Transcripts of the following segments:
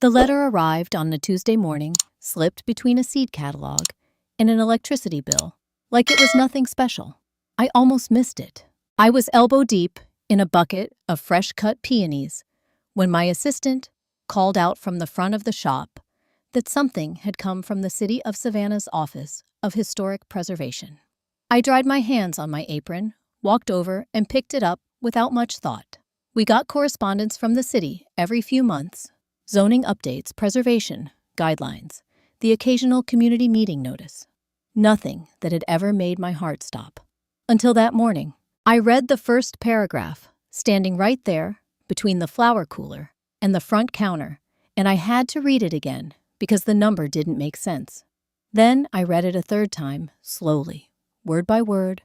The letter arrived on a Tuesday morning, slipped between a seed catalog and an electricity bill, like it was nothing special. I almost missed it. I was elbow deep in a bucket of fresh-cut peonies when my assistant called out from the front of the shop that something had come from the City of Savannah's Office of Historic Preservation. I dried my hands on my apron, walked over, and picked it up without much thought. We got correspondence from the city every few months, zoning updates, preservation guidelines, the occasional community meeting notice. Nothing that had ever made my heart stop. Until that morning, I read the first paragraph, standing right there between the flower cooler and the front counter, and I had to read it again because the number didn't make sense. Then I read it a third time, slowly, word by word,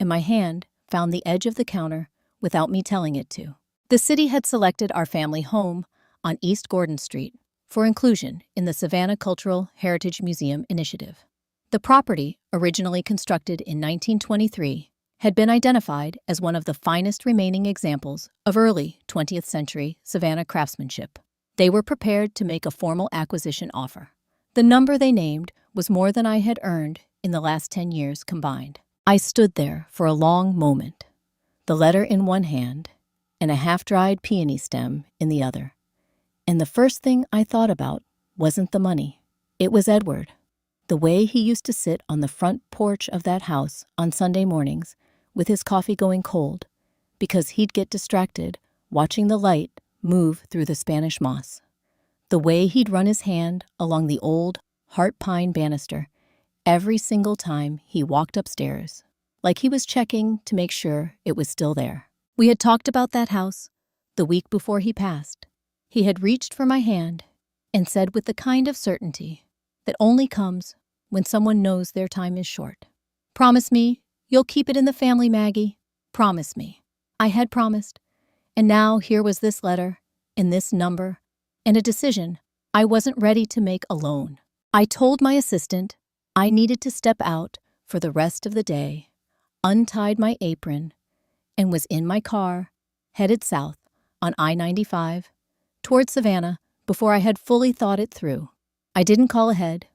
and my hand found the edge of the counter without me telling it to. The city had selected our family home on East Gordon Street for inclusion in the Savannah Cultural Heritage Museum initiative. The property, originally constructed in 1923, had been identified as one of the finest remaining examples of early 20th century Savannah craftsmanship. They were prepared to make a formal acquisition offer. The number they named was more than I had earned in the last 10 years combined. I stood there for a long moment, the letter in one hand and a half-dried peony stem in the other. And the first thing I thought about wasn't the money. It was Edward. The way he used to sit on the front porch of that house on Sunday mornings with his coffee going cold because he'd get distracted watching the light move through the Spanish moss. The way he'd run his hand along the old heart pine banister every single time he walked upstairs, like he was checking to make sure it was still there. We had talked about that house the week before he passed. He had reached for my hand and said with the kind of certainty that only comes when someone knows their time is short, "Promise me you'll keep it in the family, Maggie. Promise me." I had promised, and now here was this letter and this number and a decision I wasn't ready to make alone. I told my assistant I needed to step out for the rest of the day, untied my apron, and was in my car, headed south on I-95 toward Savannah before I had fully thought it through. I didn't call ahead.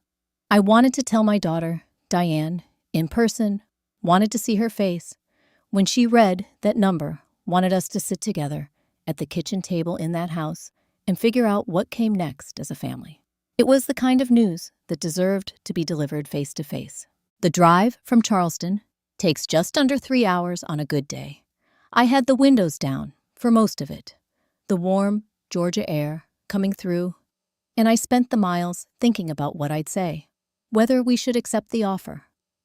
I wanted to tell my daughter, Diane, in person, wanted to see her face. When she read that number, wanted us to sit together at the kitchen table in that house and figure out what came next as a family. It was the kind of news that deserved to be delivered face to face. The drive from Charleston takes just under 3 hours on a good day. I had the windows down for most of it, the warm Georgia air coming through, and I spent the miles thinking about what I'd say, whether we should accept the offer,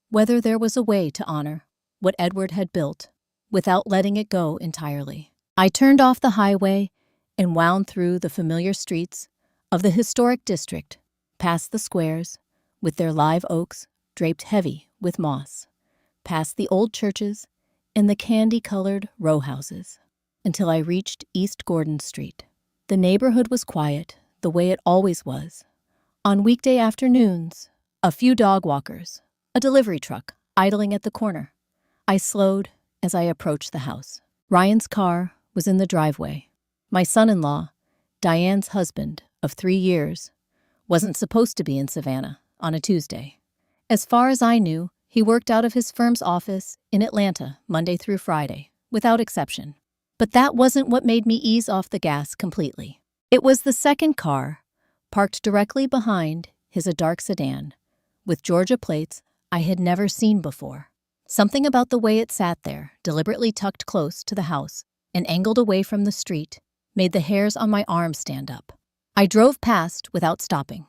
whether there was a way to honor what Edward had built without letting it go entirely. I turned off the highway and wound through the familiar streets of the historic district, past the squares with their live oaks draped heavy with moss, past the old churches and the candy-colored row houses, until I reached East Gordon Street. The neighborhood was quiet, the way it always was. On weekday afternoons, a few dog walkers, a delivery truck idling at the corner. I slowed as I approached the house. Ryan's car was in the driveway. My son-in-law, Diane's husband of 3 years, wasn't supposed to be in Savannah on a Tuesday. As far as I knew, he worked out of his firm's office in Atlanta Monday through Friday, without exception. But that wasn't what made me ease off the gas completely. It was the second car, parked directly behind his a dark sedan, with Georgia plates I had never seen before. Something about the way it sat there, deliberately tucked close to the house and angled away from the street, made the hairs on my arms stand up. I drove past without stopping,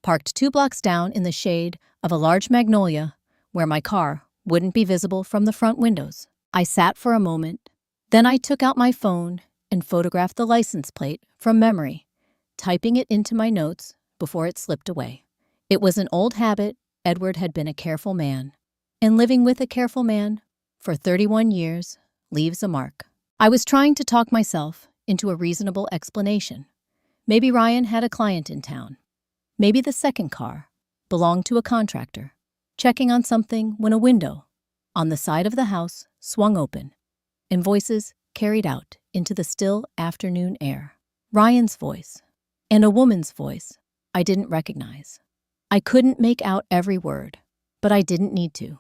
parked 2 blocks down in the shade of a large magnolia where my car wouldn't be visible from the front windows. I sat for a moment. Then I took out my phone and photographed the license plate from memory, typing it into my notes before it slipped away. It was an old habit. Edward had been a careful man, and living with a careful man for 31 years leaves a mark. I was trying to talk myself into a reasonable explanation. Maybe Ryan had a client in town. Maybe the second car belonged to a contractor, checking on something when a window on the side of the house swung open, and voices carried out into the still afternoon air. Ryan's voice. and a woman's voice I didn't recognize. I couldn't make out every word, but I didn't need to.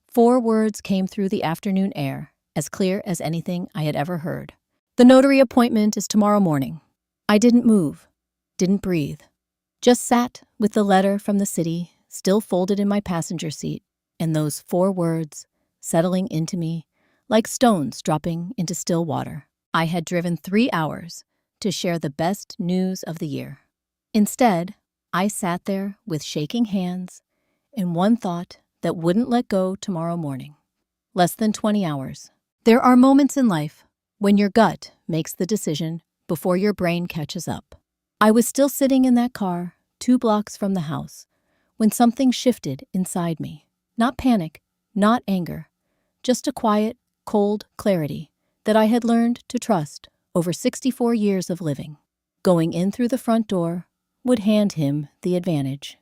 4 words came through the afternoon air, as clear as anything I had ever heard. The notary appointment is tomorrow morning. I didn't move, didn't breathe. Just sat with the letter from the city still folded in my passenger seat, and those 4 words settling into me like stones dropping into still water. I had driven 3 hours to share the best news of the year. Instead, I sat there with shaking hands and one thought that wouldn't let go tomorrow morning. Less than 20 hours. There are moments in life when your gut makes the decision before your brain catches up. I was still sitting in that car 2 blocks from the house when something shifted inside me. Not panic, not anger, just a quiet, cold clarity that I had learned to trust over 64 years of living. Going in through the front door would hand him the advantage.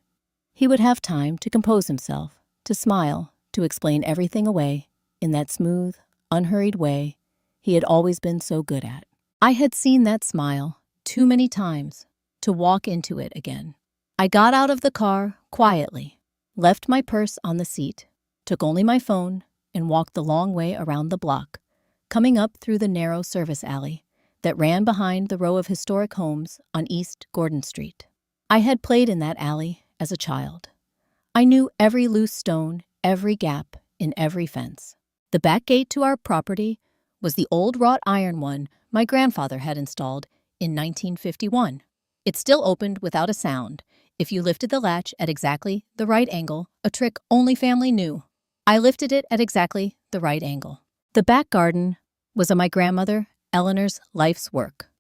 He would have time to compose himself, to smile, to explain everything away in that smooth, unhurried way he had always been so good at. I had seen that smile too many times to walk into it again. I got out of the car quietly, left my purse on the seat, took only my phone, and walked the long way around the block, coming up through the narrow service alley that ran behind the row of historic homes on East Gordon Street. I had played in that alley as a child. I knew every loose stone, every gap in every fence. The back gate to our property was the old wrought iron one my grandfather had installed in 1951. It still opened without a sound if you lifted the latch at exactly the right angle, a trick only family knew. I lifted it at exactly the right angle. The back garden was my grandmother Eleanor's life's work.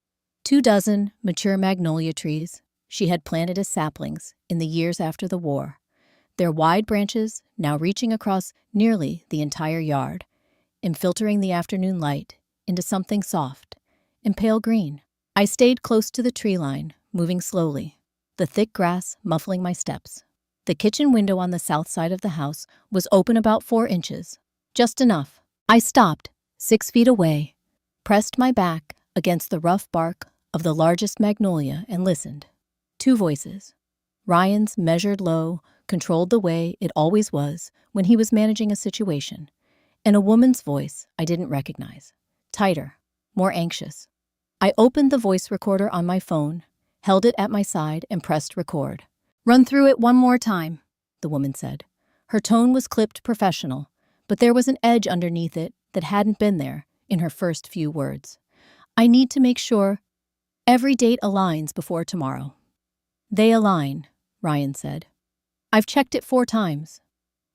24 mature magnolia trees she had planted as saplings in the years after the war, their wide branches now reaching across nearly the entire yard and filtering the afternoon light into something soft and pale green. I stayed close to the tree line, moving slowly, the thick grass muffling my steps. The kitchen window on the south side of the house was open about 4 inches, just enough. I stopped, 6 feet away, pressed my back against the rough bark of the largest magnolia and listened. 2 voices. Ryan's measured low controlled the way it always was when he was managing a situation, and a woman's voice I didn't recognize, tighter, more anxious. I opened the voice recorder on my phone, held it at my side, and pressed record. "Run through it one more time," the woman said. Her tone was clipped professional, but there was an edge underneath it that hadn't been there in her first few words. "I need to make sure every date aligns before tomorrow." "They align," Ryan said. "I've checked it 4 times.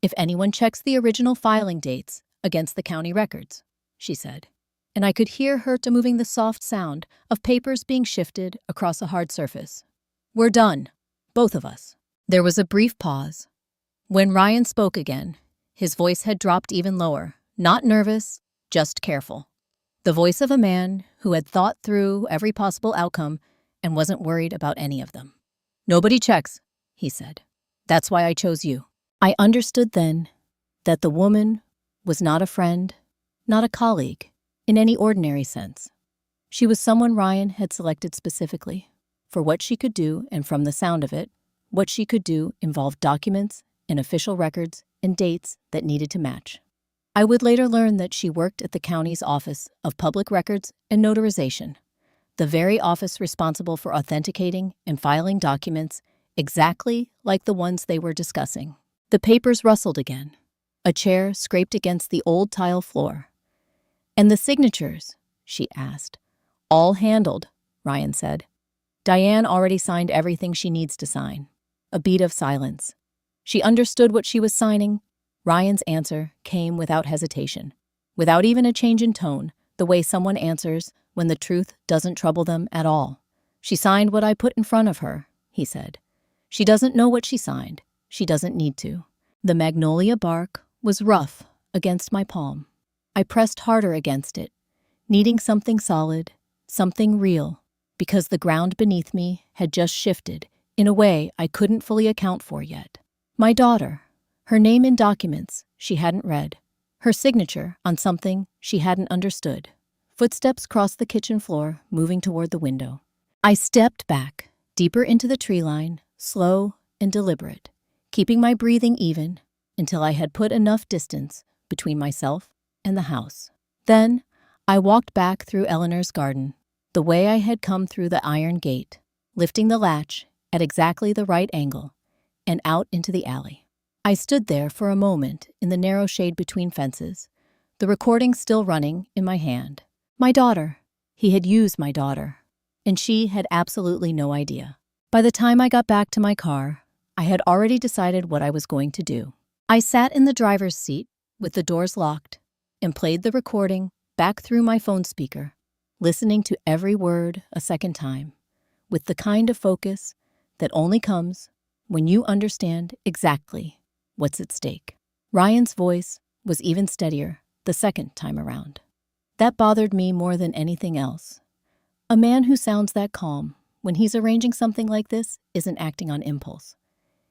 If anyone checks the original filing dates against the county records," she said. And I could hear her moving the soft sound of papers being shifted across a hard surface. "We're done, both of us." There was a brief pause. When Ryan spoke again, his voice had dropped even lower, not nervous, just careful. The voice of a man who had thought through every possible outcome and wasn't worried about any of them. "Nobody checks," he said. "That's why I chose you." I understood then that the woman was not a friend, not a colleague, in any ordinary sense. She was someone Ryan had selected specifically for what she could do, and from the sound of it, what she could do involved documents and official records and dates that needed to match. I would later learn that she worked at the county's Office of Public Records and Notarization, the very office responsible for authenticating and filing documents exactly like the ones they were discussing. The papers rustled again. A chair scraped against the old tile floor. "And the signatures?" she asked. "All handled," Ryan said. "Diane already signed everything she needs to sign." A beat of silence. She understood what she was signing. Ryan's answer came without hesitation, without even a change in tone, the way someone answers when the truth doesn't trouble them at all. "She signed what I put in front of her," he said. "She doesn't know what she signed. She doesn't need to." The magnolia bark was rough against my palm. I pressed harder against it, needing something solid, something real, because the ground beneath me had just shifted in a way I couldn't fully account for yet. My daughter, her name in documents she hadn't read, her signature on something she hadn't understood. Footsteps crossed the kitchen floor, moving toward the window. I stepped back, deeper into the tree line, slow and deliberate, keeping my breathing even until I had put enough distance between myself and the house. Then I walked back through Eleanor's garden, the way I had come through the iron gate, lifting the latch at exactly the right angle, and out into the alley. I stood there for a moment in the narrow shade between fences, the recording still running in my hand. My daughter. He had used my daughter, and she had absolutely no idea. By the time I got back to my car, I had already decided what I was going to do. I sat in the driver's seat with the doors locked and played the recording back through my phone speaker, listening to every word a second time, with the kind of focus that only comes when you understand exactly what's at stake. Ryan's voice was even steadier the second time around. That bothered me more than anything else. A man who sounds that calm when he's arranging something like this isn't acting on impulse.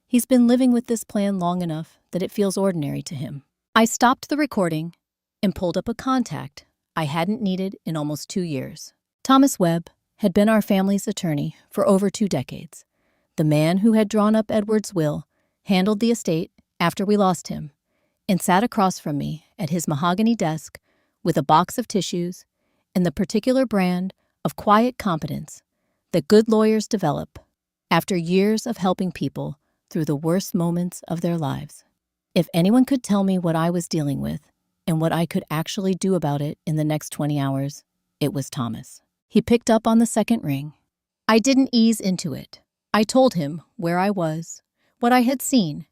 He's been living with this plan long enough that it feels ordinary to him. I stopped the recording and pulled up a contact I hadn't needed in almost 2 years. Thomas Webb had been our family's attorney for over 2 decades. The man who had drawn up Edward's will handled the estate after we lost him and sat across from me at his mahogany desk with a box of tissues and the particular brand of quiet competence that good lawyers develop after years of helping people through the worst moments of their lives. If anyone could tell me what I was dealing with and what I could actually do about it in the next 20 hours, it was Thomas. He picked up on the second ring. I didn't ease into it. I told him where I was, what I had seen,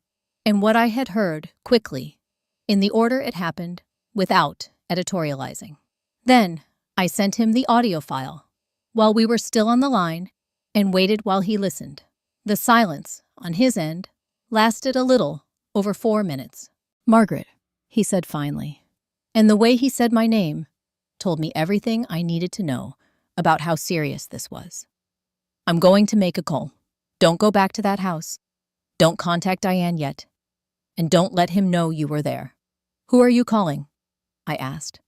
and what I had heard quickly, in the order it happened, without editorializing. Then I sent him the audio file while we were still on the line and waited while he listened. The silence, on his end, lasted a little over 4 minutes. "Margaret," he said finally, and the way he said my name told me everything I needed to know about how serious this was. "I'm going to make a call. Don't go back to that house. Don't contact Diane yet. And don't let him know you were there." "Who are you calling?" I asked.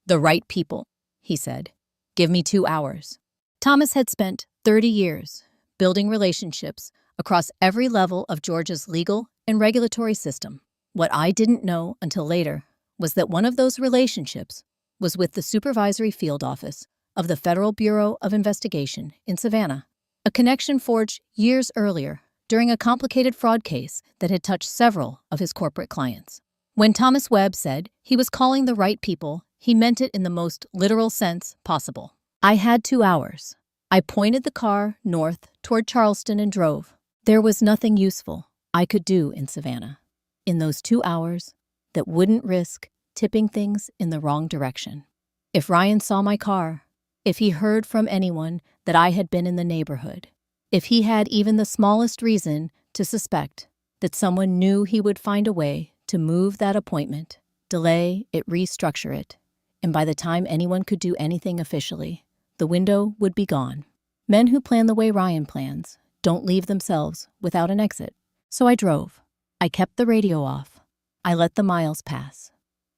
"The right people," he said. "Give me 2 hours." Thomas had spent 30 years building relationships across every level of Georgia's legal and regulatory system. What I didn't know until later was that one of those relationships was with the Supervisory Field Office of the Federal Bureau of Investigation in Savannah, a connection forged years earlier during a complicated fraud case that had touched several of his corporate clients. When Thomas Webb said he was calling the right people, he meant it in the most literal sense possible. I had 2 hours. I pointed the car north toward Charleston and drove. There was nothing useful I could do in Savannah in those 2 hours that wouldn't risk tipping things in the wrong direction. If Ryan saw my car, if he heard from anyone that I had been in the neighborhood, if he had even the smallest reason to suspect that someone knew he would find a way to move that appointment, delay it, restructure it, and by the time anyone could do anything officially, the window would be gone. Men who plan the way Ryan plans don't leave themselves without an exit. So I drove. I kept the radio off. I let the miles pass.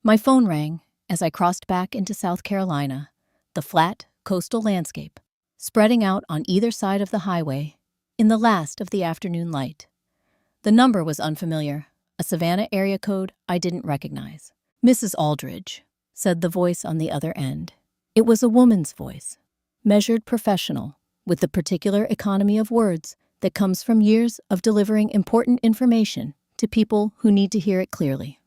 My phone rang as I crossed back into South Carolina, the flat coastal landscape, spreading out on either side of the highway in the last of the afternoon light. The number was unfamiliar, a Savannah area code I didn't recognize. "Mrs. Aldridge," said the voice on the other end. It was a woman's voice, measured professional, with the particular economy of words that comes from years of delivering important information to people who need to hear it clearly.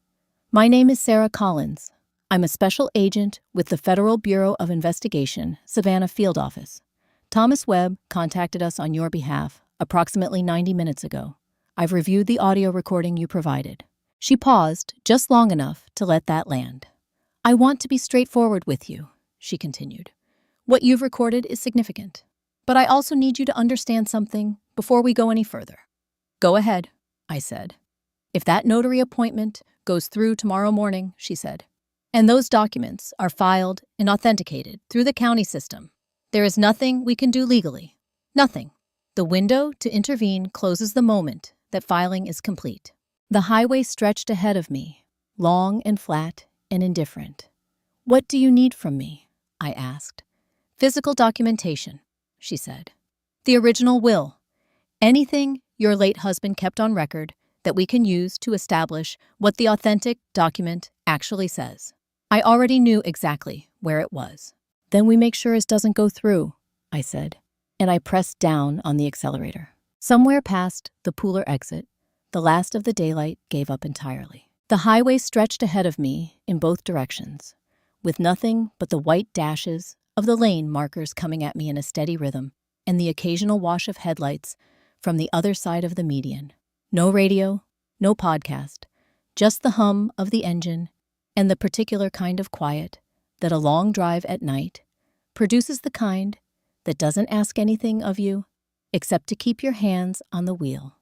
"My name is Sarah Collins. I'm a special agent with the Federal Bureau of Investigation, Savannah Field Office. Thomas Webb contacted us on your behalf approximately 90 minutes ago. I've reviewed the audio recording you provided." She paused just long enough to let that land. "I want to be straightforward with you," she continued. "What you've recorded is significant. But I also need you to understand something before we go any further." "Go ahead," I said. "If that notary appointment goes through tomorrow morning," she said, "and those documents are filed and authenticated through the county system, there is nothing we can do legally. Nothing. The window to intervene closes the moment that filing is complete." The highway stretched ahead of me, long and flat and indifferent. "What do you need from me?" I asked. "Physical documentation," she said. "The original will, Anything your late husband kept on record that we can use to establish what the authentic document actually says. I already knew exactly where it was. Then we make sure it doesn't go through, I said, and I pressed down on the accelerator. Somewhere past the Pooler exit, the last of the daylight gave up entirely. The highway stretched ahead of me in both directions, with nothing but the white dashes of the lane markers coming at me in a steady rhythm, and the occasional wash of headlights from the other side of the median. No radio, no podcast, just the hum of the engine and the particular kind of quiet that a long drive at night produces, the kind that doesn't ask anything of you except to keep your hands on the wheel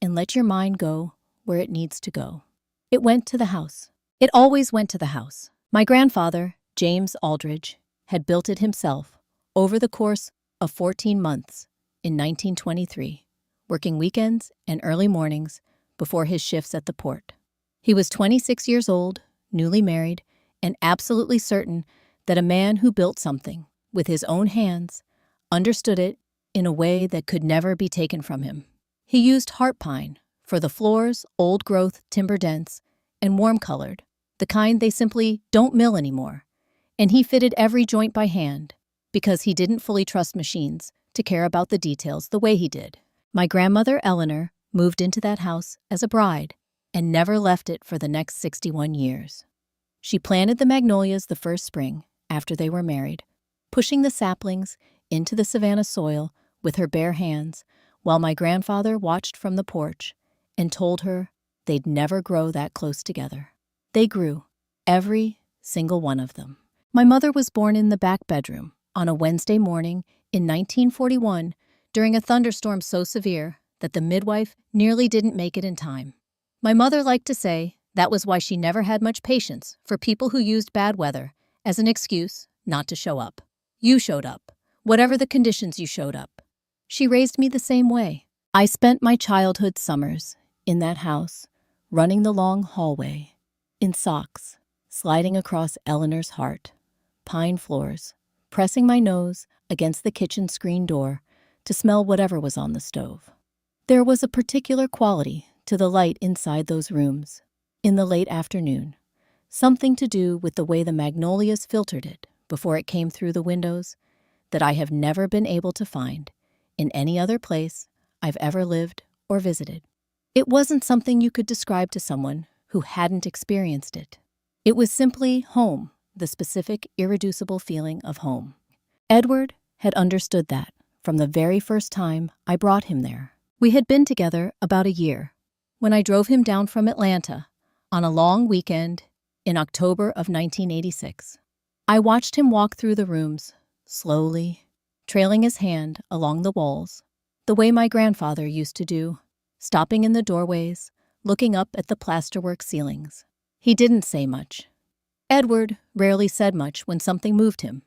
and let your mind go where it needs to go. It went to the house. It always went to the house. My grandfather, James Aldridge, had built it himself over the course of 14 months in 1923, working weekends and early mornings before his shifts at the port. He was 26 years old, newly married, and absolutely certain that a man who built something with his own hands understood it in a way that could never be taken from him. He used heart pine for the floors, old-growth timber dense and warm-colored, the kind they simply don't mill anymore, and he fitted every joint by hand because he didn't fully trust machines to care about the details the way he did. My grandmother, Eleanor, moved into that house as a bride and never left it for the next 61 years. She planted the magnolias the first spring after they were married, pushing the saplings into the Savannah soil with her bare hands, while my grandfather watched from the porch and told her they'd never grow that close together. They grew, every single one of them. My mother was born in the back bedroom on a Wednesday morning in 1941 during a thunderstorm so severe that the midwife nearly didn't make it in time. My mother liked to say that was why she never had much patience for people who used bad weather as an excuse not to show up. You showed up, whatever the conditions you showed up. She raised me the same way. I spent my childhood summers in that house, running the long hallway, in socks, sliding across Eleanor's heart, pine floors, pressing my nose against the kitchen screen door to smell whatever was on the stove. There was a particular quality to the light inside those rooms in the late afternoon, something to do with the way the magnolias filtered it before it came through the windows that I have never been able to find in any other place I've ever lived or visited. It wasn't something you could describe to someone who hadn't experienced it. It was simply home, the specific, irreducible feeling of home. Edward had understood that from the very first time I brought him there. We had been together about a year when I drove him down from Atlanta on a long weekend in October of 1986. I watched him walk through the rooms, slowly, trailing his hand along the walls, the way my grandfather used to do, stopping in the doorways, looking up at the plasterwork ceilings. He didn't say much. Edward rarely said much when something moved him,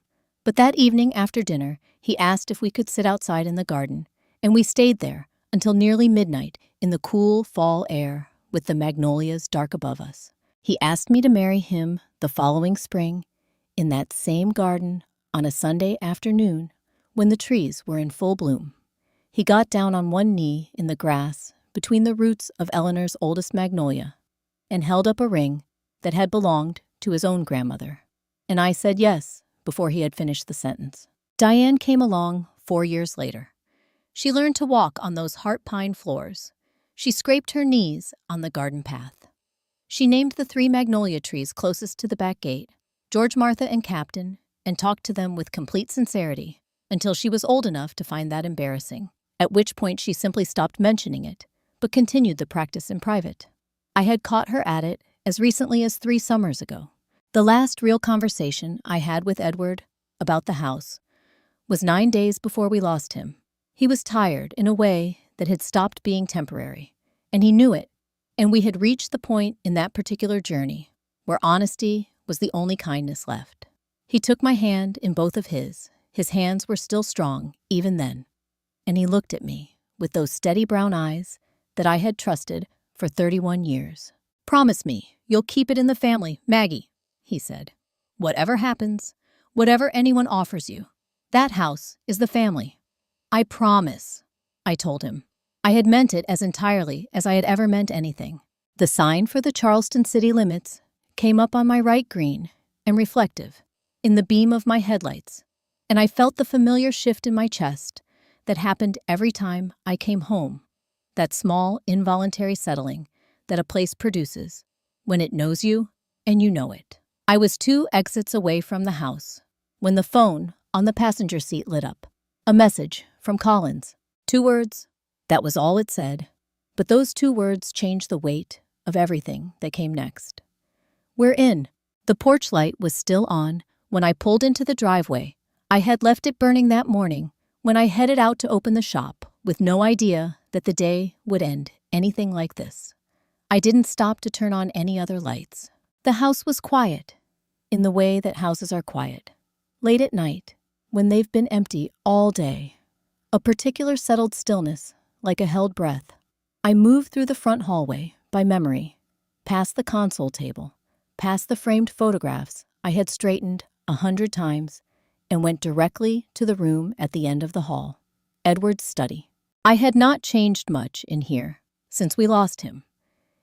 but that evening after dinner, he asked if we could sit outside in the garden, and we stayed there until nearly midnight in the cool fall air with the magnolias dark above us. He asked me to marry him the following spring in that same garden on a Sunday afternoon when the trees were in full bloom. He got down on one knee in the grass between the roots of Eleanor's oldest magnolia and held up a ring that had belonged to his own grandmother. And I said yes before he had finished the sentence. Diane came along 4 years later. She learned to walk on those heart pine floors. She scraped her knees on the garden path. She named the 3 magnolia trees closest to the back gate, George, Martha, and Captain, and talked to them with complete sincerity until she was old enough to find that embarrassing, at which point she simply stopped mentioning it, but continued the practice in private. I had caught her at it as recently as 3 summers ago. The last real conversation I had with Edward about the house was 9 days before we lost him. He was tired in a way that had stopped being temporary, and he knew it, and we had reached the point in that particular journey where honesty was the only kindness left. He took my hand in both of his. His hands were still strong even then, and he looked at me with those steady brown eyes that I had trusted for 31 years. "Promise me you'll keep it in the family, Maggie," he said. "Whatever happens, whatever anyone offers you, that house is the family." "I promise," I told him. I had meant it as entirely as I had ever meant anything. The sign for the Charleston city limits came up on my right green and reflective in the beam of my headlights, and I felt the familiar shift in my chest that happened every time I came home, that small, involuntary settling that a place produces when it knows you and you know it. I was 2 exits away from the house when the phone on the passenger seat lit up. A message from Collins. 2 words. That was all it said. But those 2 words changed the weight of everything that came next. We're in. The porch light was still on when I pulled into the driveway. I had left it burning that morning when I headed out to open the shop with no idea that the day would end anything like this. I didn't stop to turn on any other lights. The house was quiet, in the way that houses are quiet. Late at night, when they've been empty all day, a particular settled stillness, like a held breath. I moved through the front hallway, by memory, past the console table, past the framed photographs I had straightened 100 times, and went directly to the room at the end of the hall, Edward's study. I had not changed much in here since we lost him.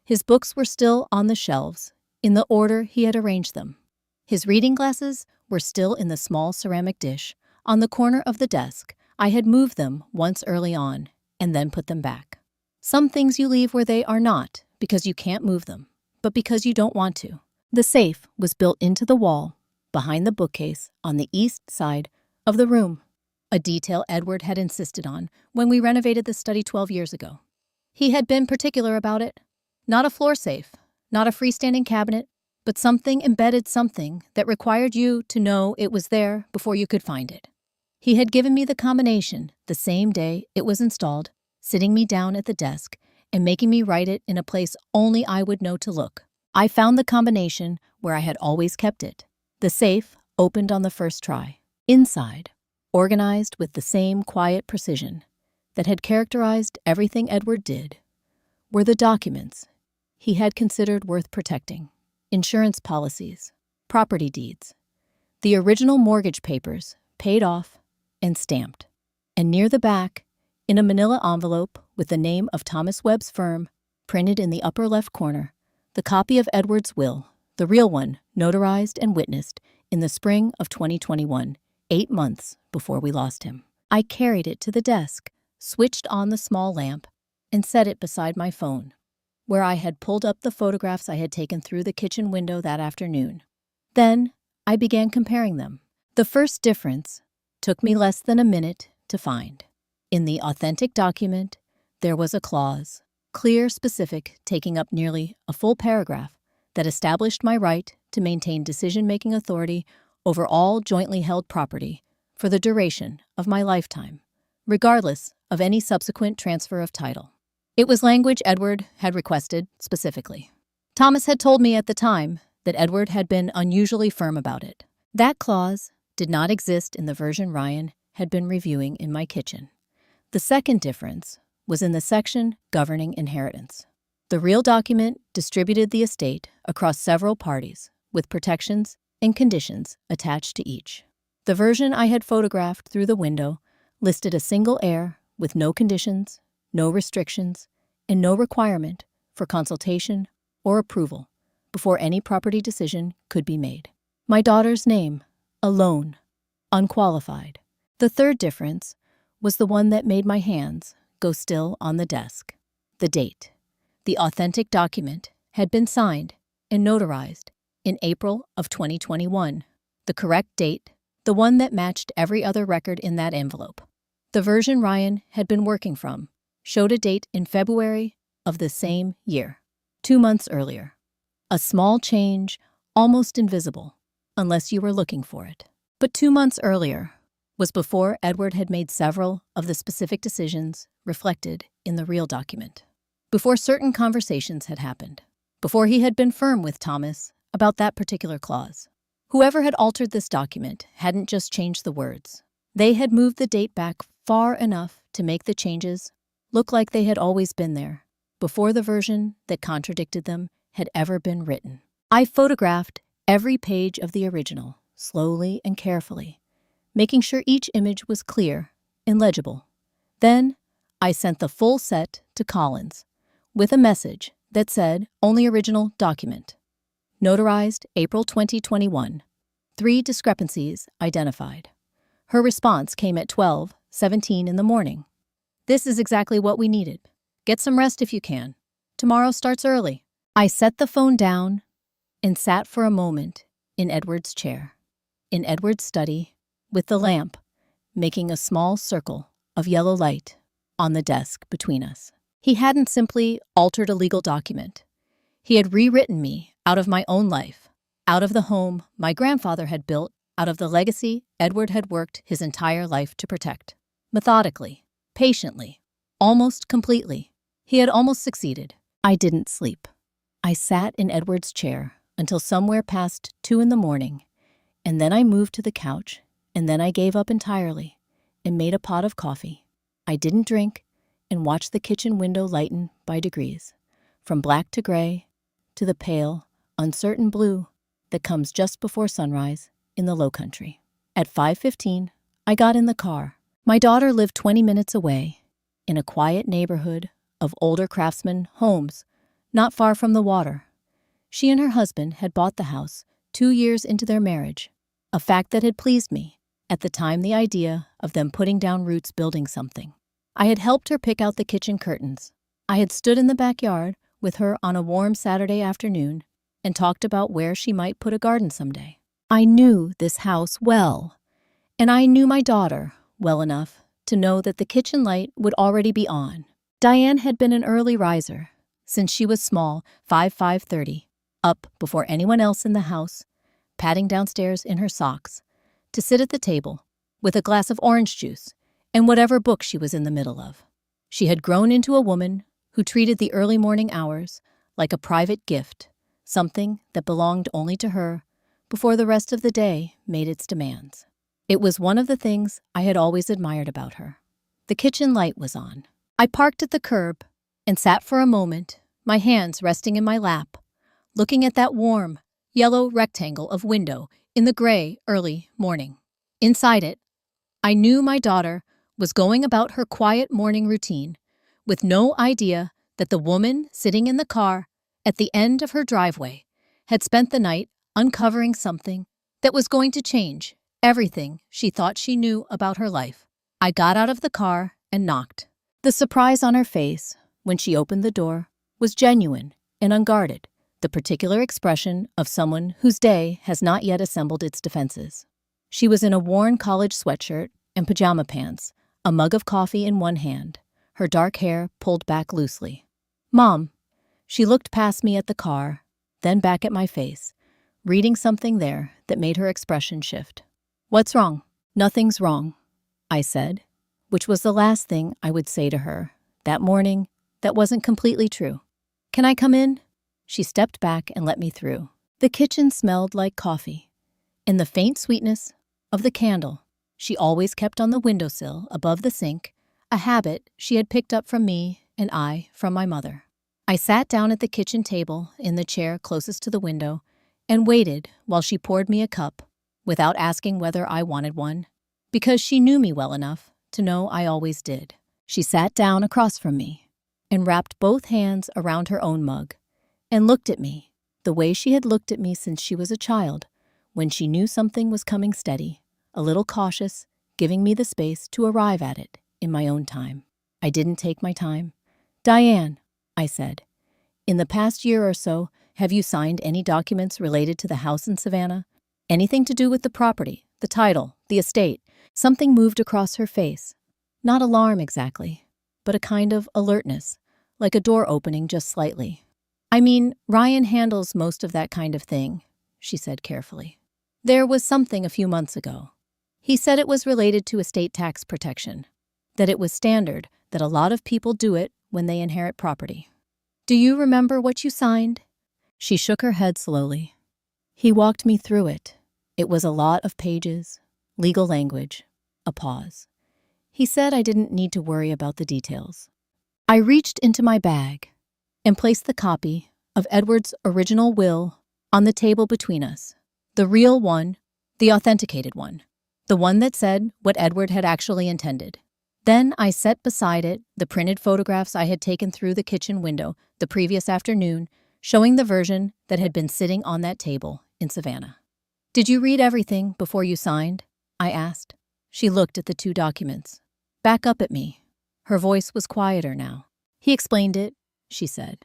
His books were still on the shelves, in the order he had arranged them. His reading glasses were still in the small ceramic dish on the corner of the desk. I had moved them once early on and then put them back. Some things you leave where they are not because you can't move them, but because you don't want to. The safe was built into the wall behind the bookcase on the east side of the room, a detail Edward had insisted on when we renovated the study 12 years ago. He had been particular about it. Not a floor safe, not a freestanding cabinet, but something embedded, something that required you to know it was there before you could find it. He had given me the combination the same day it was installed, sitting me down at the desk and making me write it in a place only I would know to look. I found the combination where I had always kept it. The safe opened on the first try. Inside, organized with the same quiet precision that had characterized everything Edward did, were the documents he had considered worth protecting. Insurance policies, property deeds, the original mortgage papers paid off and stamped, and near the back, in a manila envelope with the name of Thomas Webb's firm printed in the upper left corner, the copy of Edward's will, the real one, notarized and witnessed in the spring of 2021, 8 months before we lost him. I carried it to the desk, switched on the small lamp, and set it beside my phone, where I had pulled up the photographs I had taken through the kitchen window that afternoon. Then I began comparing them. The first difference took me less than a minute to find. In the authentic document, there was a clause, clear, specific, taking up nearly a full paragraph, that established my right to maintain decision-making authority over all jointly held property for the duration of my lifetime, regardless of any subsequent transfer of title. It was language Edward had requested specifically. Thomas had told me at the time that Edward had been unusually firm about it. That clause did not exist in the version Ryan had been reviewing in my kitchen. The second difference was in the section governing inheritance. The real document distributed the estate across several parties, with protections and conditions attached to each. The version I had photographed through the window listed a single heir with no conditions, no restrictions, and no requirement for consultation or approval before any property decision could be made. My daughter's name, alone, unqualified. The third difference was the one that made my hands go still on the desk. The date. The authentic document had been signed and notarized in April of 2021. The correct date, the one that matched every other record in that envelope. The version Ryan had been working from showed a date in February of the same year, 2 months earlier. A small change, almost invisible, unless you were looking for it. But 2 months earlier was before Edward had made several of the specific decisions reflected in the real document. Before certain conversations had happened. Before he had been firm with Thomas about that particular clause. Whoever had altered this document hadn't just changed the words. They had moved the date back far enough to make the changes look like they had always been there, before the version that contradicted them had ever been written. I photographed every page of the original, slowly and carefully, making sure each image was clear and legible. Then I sent the full set to Collins with a message that said, "Only original document. Notarized April 2021. 3 discrepancies identified." Her response came at 12:17 in the morning. "This is exactly what we needed. Get some rest if you can. Tomorrow starts early." I set the phone down and sat for a moment in Edward's chair, in Edward's study, with the lamp making a small circle of yellow light on the desk between us. He hadn't simply altered a legal document. He had rewritten me out of my own life, out of the home my grandfather had built, out of the legacy Edward had worked his entire life to protect. Methodically, patiently, almost completely. He had almost succeeded. I didn't sleep. I sat in Edward's chair until somewhere past 2 in the morning, and then I moved to the couch, and then I gave up entirely and made a pot of coffee. I didn't drink and watched the kitchen window lighten by degrees, from black to gray to the pale, uncertain blue that comes just before sunrise in the Low Country. At 5:15, I got in the car. My daughter lived 20 minutes away, in a quiet neighborhood of older craftsman homes, not far from the water. She and her husband had bought the house 2 years into their marriage, a fact that had pleased me at the time, the idea of them putting down roots building something. I had helped her pick out the kitchen curtains. I had stood in the backyard with her on a warm Saturday afternoon and talked about where she might put a garden someday. I knew this house well, and I knew my daughter well enough to know that the kitchen light would already be on. Diane had been an early riser since she was small, 5:30, up before anyone else in the house, padding downstairs in her socks, to sit at the table with a glass of orange juice and whatever book she was in the middle of. She had grown into a woman who treated the early morning hours like a private gift, something that belonged only to her before the rest of the day made its demands. It was one of the things I had always admired about her. The kitchen light was on. I parked at the curb and sat for a moment, my hands resting in my lap, looking at that warm, yellow rectangle of window in the gray, early morning. Inside it, I knew my daughter was going about her quiet morning routine with no idea that the woman sitting in the car at the end of her driveway had spent the night uncovering something that was going to change everything she thought she knew about her life. I got out of the car and knocked. The surprise on her face when she opened the door was genuine and unguarded, the particular expression of someone whose day has not yet assembled its defenses. She was in a worn college sweatshirt and pajama pants, a mug of coffee in one hand, her dark hair pulled back loosely. "Mom." She looked past me at the car, then back at my face, reading something there that made her expression shift. "What's wrong?" "Nothing's wrong," I said, which was the last thing I would say to her that morning that wasn't completely true. "Can I come in?" She stepped back and let me through. The kitchen smelled like coffee, and the faint sweetness of the candle she always kept on the windowsill above the sink, a habit she had picked up from me and I from my mother. I sat down at the kitchen table in the chair closest to the window and waited while she poured me a cup, without asking whether I wanted one, because she knew me well enough to know I always did. She sat down across from me and wrapped both hands around her own mug and looked at me the way she had looked at me since she was a child, when she knew something was coming steady, a little cautious, giving me the space to arrive at it in my own time. I didn't take my time. "Diane," I said, "in the past year or so, have you signed any documents related to the house in Savannah? Anything to do with the property, the title, the estate?" Something moved across her face. Not alarm exactly, but a kind of alertness, like a door opening just slightly. "I mean, Ryan handles most of that kind of thing," she said carefully. "There was something a few months ago. He said it was related to estate tax protection, that it was standard, that a lot of people do it when they inherit property. Do you remember what you signed?" She shook her head slowly. "He walked me through it. It was a lot of pages, legal language, a pause. He said I didn't need to worry about the details." I reached into my bag and placed the copy of Edward's original will on the table between us. The real one, the authenticated one, the one that said what Edward had actually intended. Then I set beside it the printed photographs I had taken through the kitchen window the previous afternoon, showing the version that had been sitting on that table in Savannah. "Did you read everything before you signed?" I asked. She looked at the two documents. Back up at me. Her voice was quieter now. "He explained it," she said.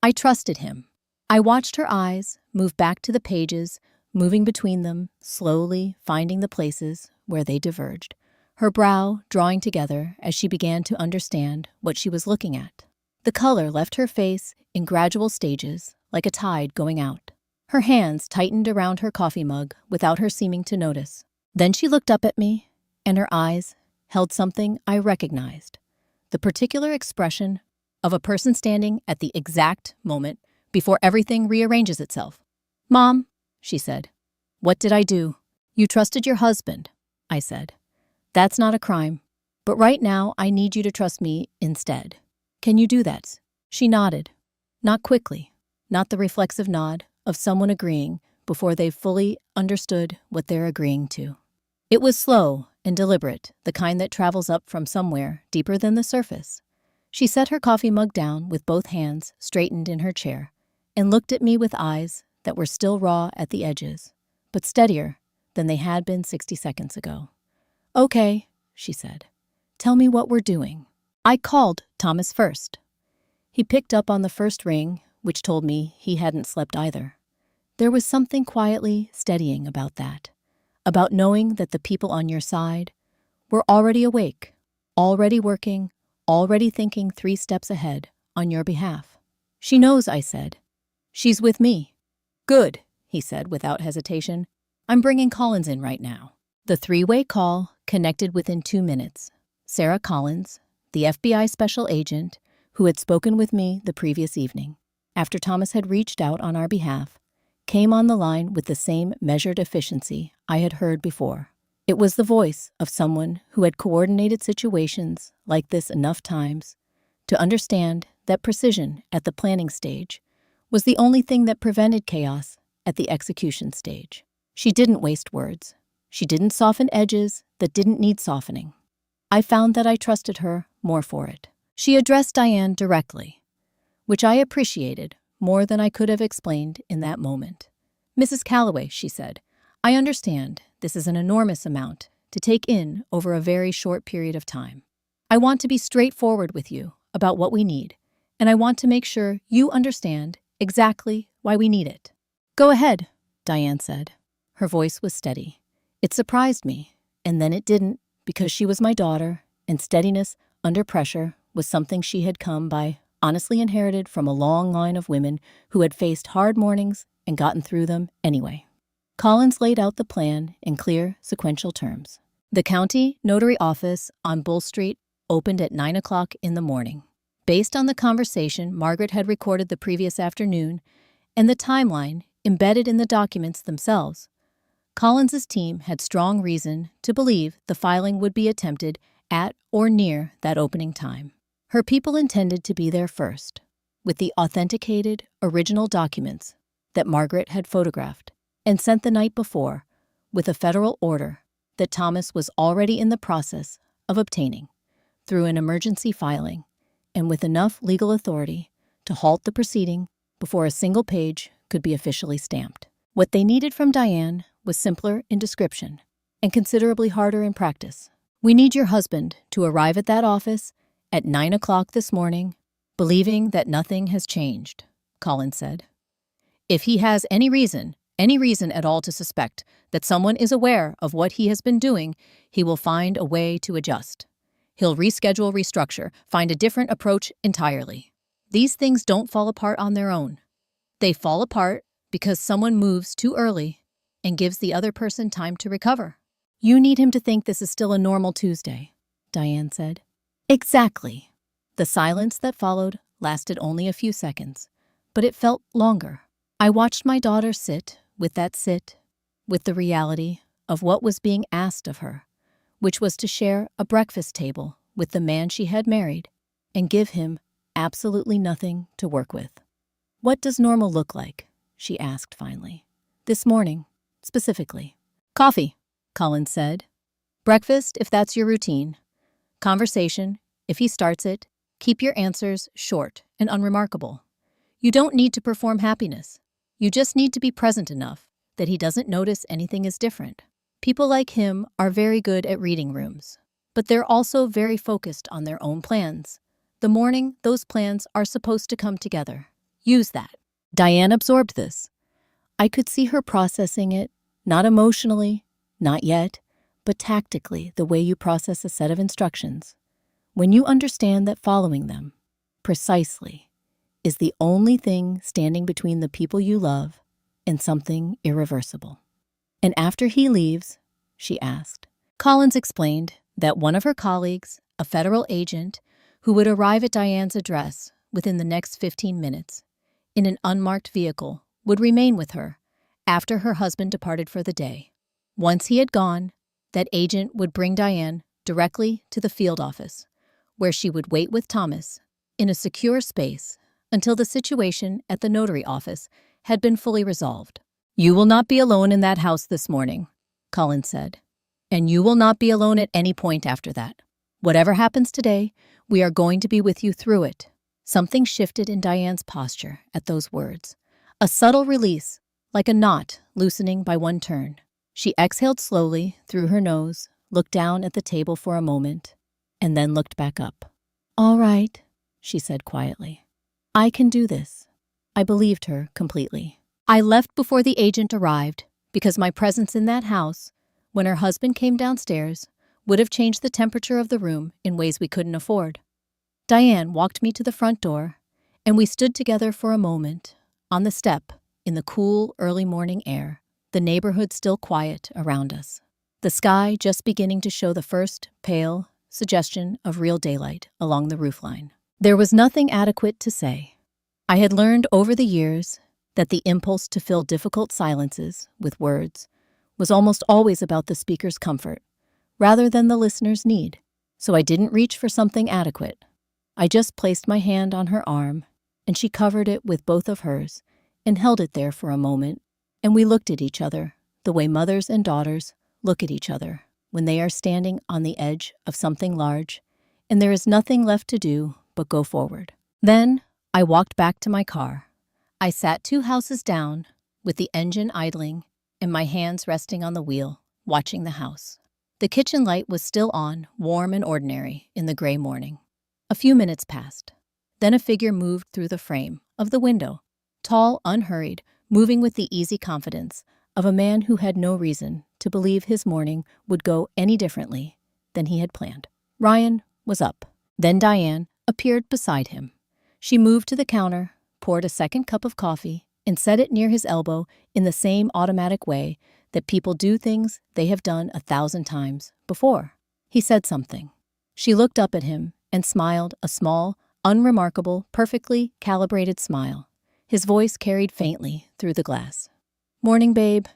I trusted him. I watched her eyes move back to the pages, moving between them, slowly finding the places where they diverged, her brow drawing together as she began to understand what she was looking at. The color left her face in gradual stages, like a tide going out. Her hands tightened around her coffee mug without her seeming to notice. Then she looked up at me, and her eyes held something I recognized, the particular expression of a person standing at the exact moment before everything rearranges itself. "Mom," she said, "what did I do?" "You trusted your husband," I said. "That's not a crime. But right now I need you to trust me instead. Can you do that?" She nodded. Not quickly, not the reflexive nod of someone agreeing before they've fully understood what they're agreeing to. It was slow and deliberate, the kind that travels up from somewhere deeper than the surface. She set her coffee mug down with both hands straightened in her chair and looked at me with eyes that were still raw at the edges, but steadier than they had been 60 seconds ago. "Okay," she said. "Tell me what we're doing." I called Thomas first. He picked up on the first ring, which told me he hadn't slept either. There was something quietly steadying about that, about knowing that the people on your side were already awake, already working, already thinking 3 steps ahead on your behalf. "She knows," I said. "She's with me." "Good," he said without hesitation. "I'm bringing Collins in right now." The 3-way call connected within 2 minutes. Sarah Collins, the FBI special agent who had spoken with me the previous evening, after Thomas had reached out on our behalf, came on the line with the same measured efficiency I had heard before. It was the voice of someone who had coordinated situations like this enough times to understand that precision at the planning stage was the only thing that prevented chaos at the execution stage. She didn't waste words. She didn't soften edges that didn't need softening. I found that I trusted her more for it. She addressed Diane directly, which I appreciated more than I could have explained in that moment. "Mrs. Calloway," she said, "I understand this is an enormous amount to take in over a very short period of time. I want to be straightforward with you about what we need, and I want to make sure you understand exactly why we need it." "Go ahead," Diane said. Her voice was steady. It surprised me, and then it didn't, because she was my daughter, and steadiness under pressure was something she had come by, honestly inherited from a long line of women who had faced hard mornings and gotten through them anyway. Collins laid out the plan in clear, sequential terms. The county notary office on Bull Street opened at 9 o'clock in the morning. Based on the conversation Margaret had recorded the previous afternoon and the timeline embedded in the documents themselves, Collins's team had strong reason to believe the filing would be attempted at or near that opening time. Her people intended to be there first, with the authenticated original documents that Margaret had photographed and sent the night before, with a federal order that Thomas was already in the process of obtaining through an emergency filing, and with enough legal authority to halt the proceeding before a single page could be officially stamped. What they needed from Diane was simpler in description and considerably harder in practice. "We need your husband to arrive at that office at 9 o'clock this morning, believing that nothing has changed," Collins said. "If he has any reason at all to suspect that someone is aware of what he has been doing, he will find a way to adjust. He'll reschedule, restructure, find a different approach entirely. These things don't fall apart on their own. They fall apart because someone moves too early and gives the other person time to recover. You need him to think this is still a normal Tuesday," Diane said. "Exactly." The silence that followed lasted only a few seconds, but it felt longer. I watched my daughter sit, with the reality of what was being asked of her, which was to share a breakfast table with the man she had married and give him absolutely nothing to work with. "What does normal look like?" she asked finally. "This morning, specifically." "Coffee," Collins said. "Breakfast, if that's your routine. Conversation, if he starts it, keep your answers short and unremarkable. You don't need to perform happiness. You just need to be present enough that he doesn't notice anything is different. People like him are very good at reading rooms, but they're also very focused on their own plans. The morning those plans are supposed to come together. Use that. Diane absorbed this. I could see her processing it, not emotionally, not yet, but tactically, the way you process a set of instructions. When you understand that following them, precisely, is the only thing standing between the people you love and something irreversible. And after he leaves, she asked. Collins explained that one of her colleagues, a federal agent, who would arrive at Diane's address within the next 15 minutes, in an unmarked vehicle, would remain with her after her husband departed for the day. Once he had gone, that agent would bring Diane directly to the field office, where she would wait with Thomas in a secure space until the situation at the notary office had been fully resolved. You will not be alone in that house this morning, Collins said, and you will not be alone at any point after that. Whatever happens today, we are going to be with you through it. Something shifted in Diane's posture at those words. A subtle release, like a knot loosening by one turn. She exhaled slowly through her nose, looked down at the table for a moment, and then looked back up. All right, she said quietly. I can do this. I believed her completely. I left before the agent arrived because my presence in that house, when her husband came downstairs, would have changed the temperature of the room in ways we couldn't afford. Diane walked me to the front door, and we stood together for a moment, on the step, in the cool, early morning air, the neighborhood still quiet around us, the sky just beginning to show the first, pale, suggestion of real daylight along the roofline. There was nothing adequate to say. I had learned over the years that the impulse to fill difficult silences with words was almost always about the speaker's comfort, rather than the listener's need. So I didn't reach for something adequate. I just placed my hand on her arm, and she covered it with both of hers and held it there for a moment, and we looked at each other the way mothers and daughters look at each other when they are standing on the edge of something large, and there is nothing left to do but go forward. Then I walked back to my car. I sat 2 houses down, with the engine idling and my hands resting on the wheel, watching the house. The kitchen light was still on, warm and ordinary, in the gray morning. A few minutes passed. Then a figure moved through the frame of the window, tall, unhurried, moving with the easy confidence of a man who had no reason to believe his morning would go any differently than he had planned. Ryan was up. Then Diane appeared beside him. She moved to the counter, poured a second cup of coffee, and set it near his elbow in the same automatic way that people do things they have done 1,000 times before. He said something. She looked up at him and smiled, a small, unremarkable, perfectly calibrated smile. His voice carried faintly through the glass. Morning, babe.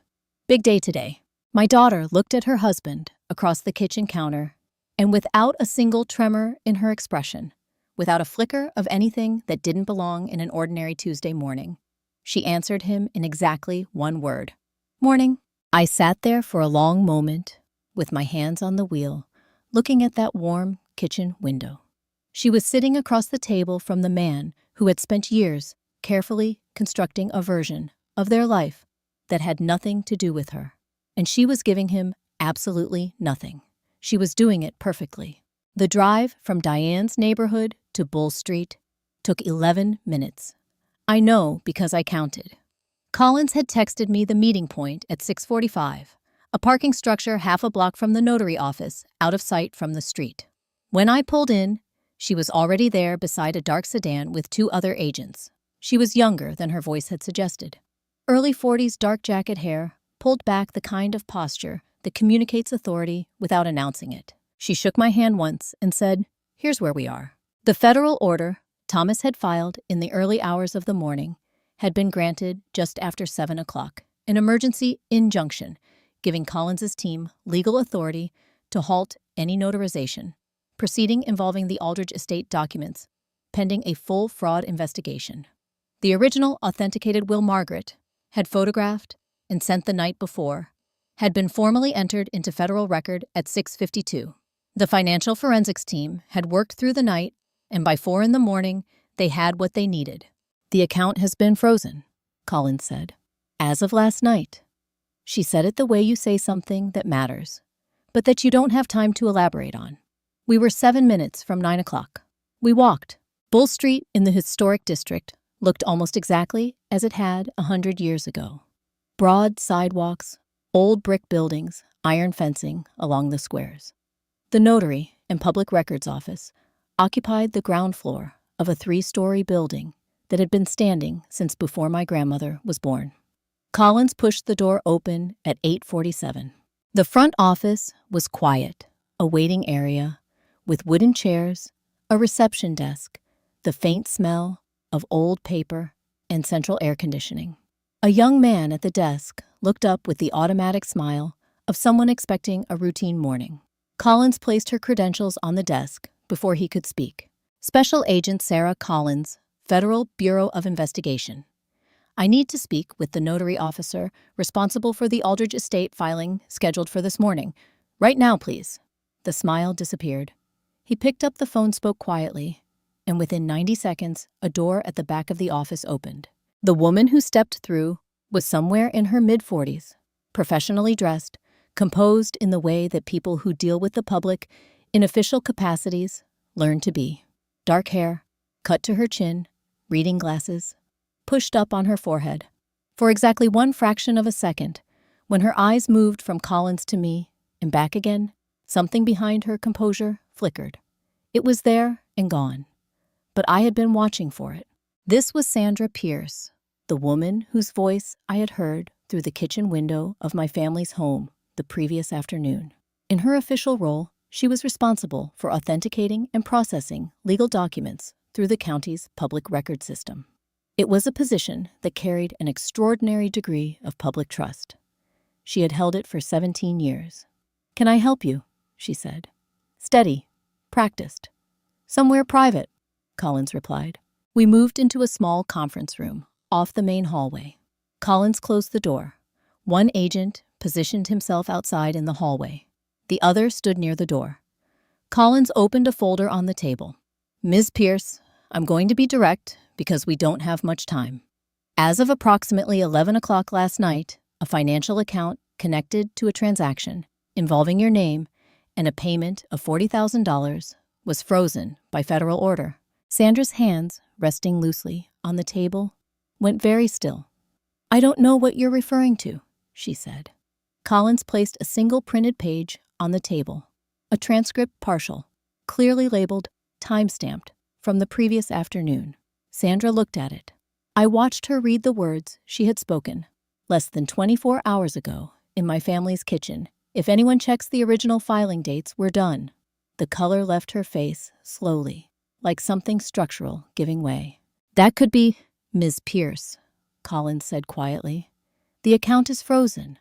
Big day today. My daughter looked at her husband across the kitchen counter, and without a single tremor in her expression, without a flicker of anything that didn't belong in an ordinary Tuesday morning, she answered him in exactly one word. Morning. I sat there for a long moment, with my hands on the wheel, looking at that warm kitchen window. She was sitting across the table from the man who had spent years carefully constructing a version of their life that had nothing to do with her. And she was giving him absolutely nothing. She was doing it perfectly. The drive from Diane's neighborhood to Bull Street took 11 minutes. I know because I counted. Collins had texted me the meeting point at 6:45, a parking structure half a block from the notary office, out of sight from the street. When I pulled in, she was already there beside a dark sedan with 2 other agents. She was younger than her voice had suggested. Early 40s, dark jacket hair, pulled back, the kind of posture that communicates authority without announcing it. She shook my hand once and said, "Here's where we are." The federal order Thomas had filed in the early hours of the morning had been granted just after 7 o'clock, an emergency injunction giving Collins's team legal authority to halt any notarization, proceeding involving the Aldridge estate documents, pending a full fraud investigation. The original authenticated will Margaret had photographed and sent the night before had been formally entered into federal record at 6:52. The financial forensics team had worked through the night, and by 4 in the morning, they had what they needed. The account has been frozen, Collins said. As of last night. She said it the way you say something that matters, but that you don't have time to elaborate on. We were 7 minutes from 9 o'clock. We walked. Bull Street in the historic district looked almost exactly as it had 100 years ago. Broad sidewalks, old brick buildings, iron fencing along the squares. The notary and public records office occupied the ground floor of a 3-story building that had been standing since before my grandmother was born. Collins pushed the door open at 8:47. The front office was quiet, a waiting area with wooden chairs, a reception desk, the faint smell of old paper, and central air conditioning. A young man at the desk looked up with the automatic smile of someone expecting a routine morning. Collins placed her credentials on the desk before he could speak. Special Agent Sarah Collins, Federal Bureau of Investigation. I need to speak with the notary officer responsible for the Aldridge estate filing scheduled for this morning. Right now, please. The smile disappeared. He picked up the phone, spoke quietly, and within 90 seconds, a door at the back of the office opened. The woman who stepped through was somewhere in her mid-40s, professionally dressed, composed in the way that people who deal with the public in official capacities learn to be. Dark hair, cut to her chin, reading glasses, pushed up on her forehead. For exactly one fraction of a second, when her eyes moved from Collins to me and back again, something behind her composure flickered. It was there and gone, but I had been watching for it. This was Sandra Pierce, the woman whose voice I had heard through the kitchen window of my family's home the previous afternoon. In her official role, she was responsible for authenticating and processing legal documents through the county's public record system. It was a position that carried an extraordinary degree of public trust. She had held it for 17 years. "Can I help you?" she said. "Steady, practiced. Somewhere private," Collins replied. We moved into a small conference room off the main hallway. Collins closed the door. One agent positioned himself outside in the hallway. The other stood near the door. Collins opened a folder on the table. "Ms. Pierce, I'm going to be direct because we don't have much time. As of approximately 11 o'clock last night, a financial account connected to a transaction involving your name and a payment of $40,000 was frozen by federal order." Sandra's hands, resting loosely on the table, went very still. "I don't know what you're referring to," she said. Collins placed a single printed page on the table, a transcript partial, clearly labeled, time-stamped, from the previous afternoon. Sandra looked at it. I watched her read the words she had spoken less than 24 hours ago in my family's kitchen. "If anyone checks the original filing dates, we're done." The color left her face slowly, like something structural giving way. "That could be Ms. Pierce," Collins said quietly. "The account is frozen.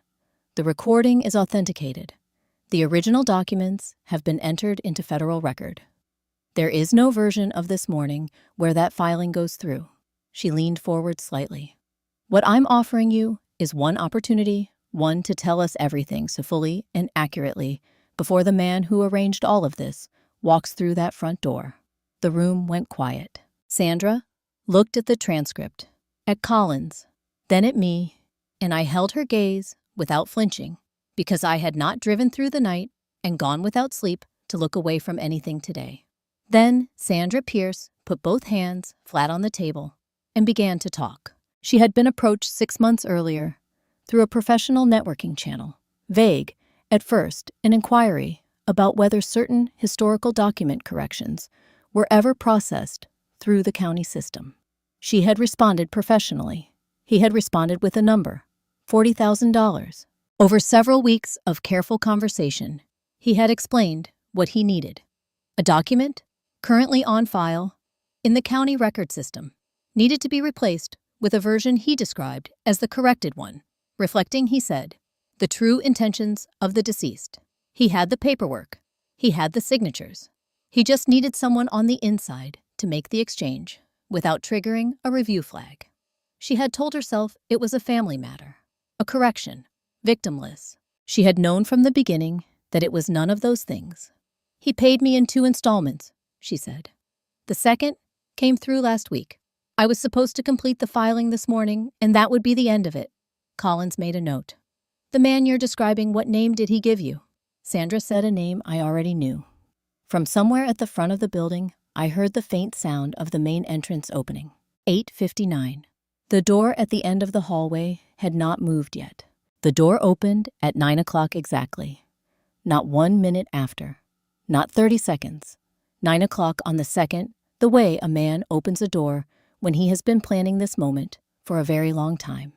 The recording is authenticated. The original documents have been entered into federal record. There is no version of this morning where that filing goes through." She leaned forward slightly. "What I'm offering you is one opportunity, one to tell us everything so fully and accurately before the man who arranged all of this walks through that front door." The room went quiet. Sandra looked at the transcript, at Collins, then at me, and I held her gaze without flinching because I had not driven through the night and gone without sleep to look away from anything today. Then Sandra Pierce put both hands flat on the table and began to talk. She had been approached 6 months earlier through a professional networking channel. Vague, at first, an inquiry about whether certain historical document corrections were ever processed through the county system. She had responded professionally. He had responded with a number, $40,000. Over several weeks of careful conversation, he had explained what he needed. A document, currently on file in the county record system, needed to be replaced with a version he described as the corrected one, reflecting, he said, the true intentions of the deceased. He had the paperwork. He had the signatures. He just needed someone on the inside to make the exchange without triggering a review flag. She had told herself it was a family matter, a correction, victimless. She had known from the beginning that it was none of those things. He paid me in 2 installments, she said. The second came through last week. I was supposed to complete the filing this morning, and that would be the end of it. Collins made a note. The man you're describing, what name did he give you? Sandra said a name I already knew. From somewhere at the front of the building, I heard the faint sound of the main entrance opening. 8:59. The door at the end of the hallway had not moved yet. The door opened at 9 o'clock exactly. Not 1 minute after. Not 30 seconds. 9 o'clock on the second, the way a man opens a door when he has been planning this moment for a very long time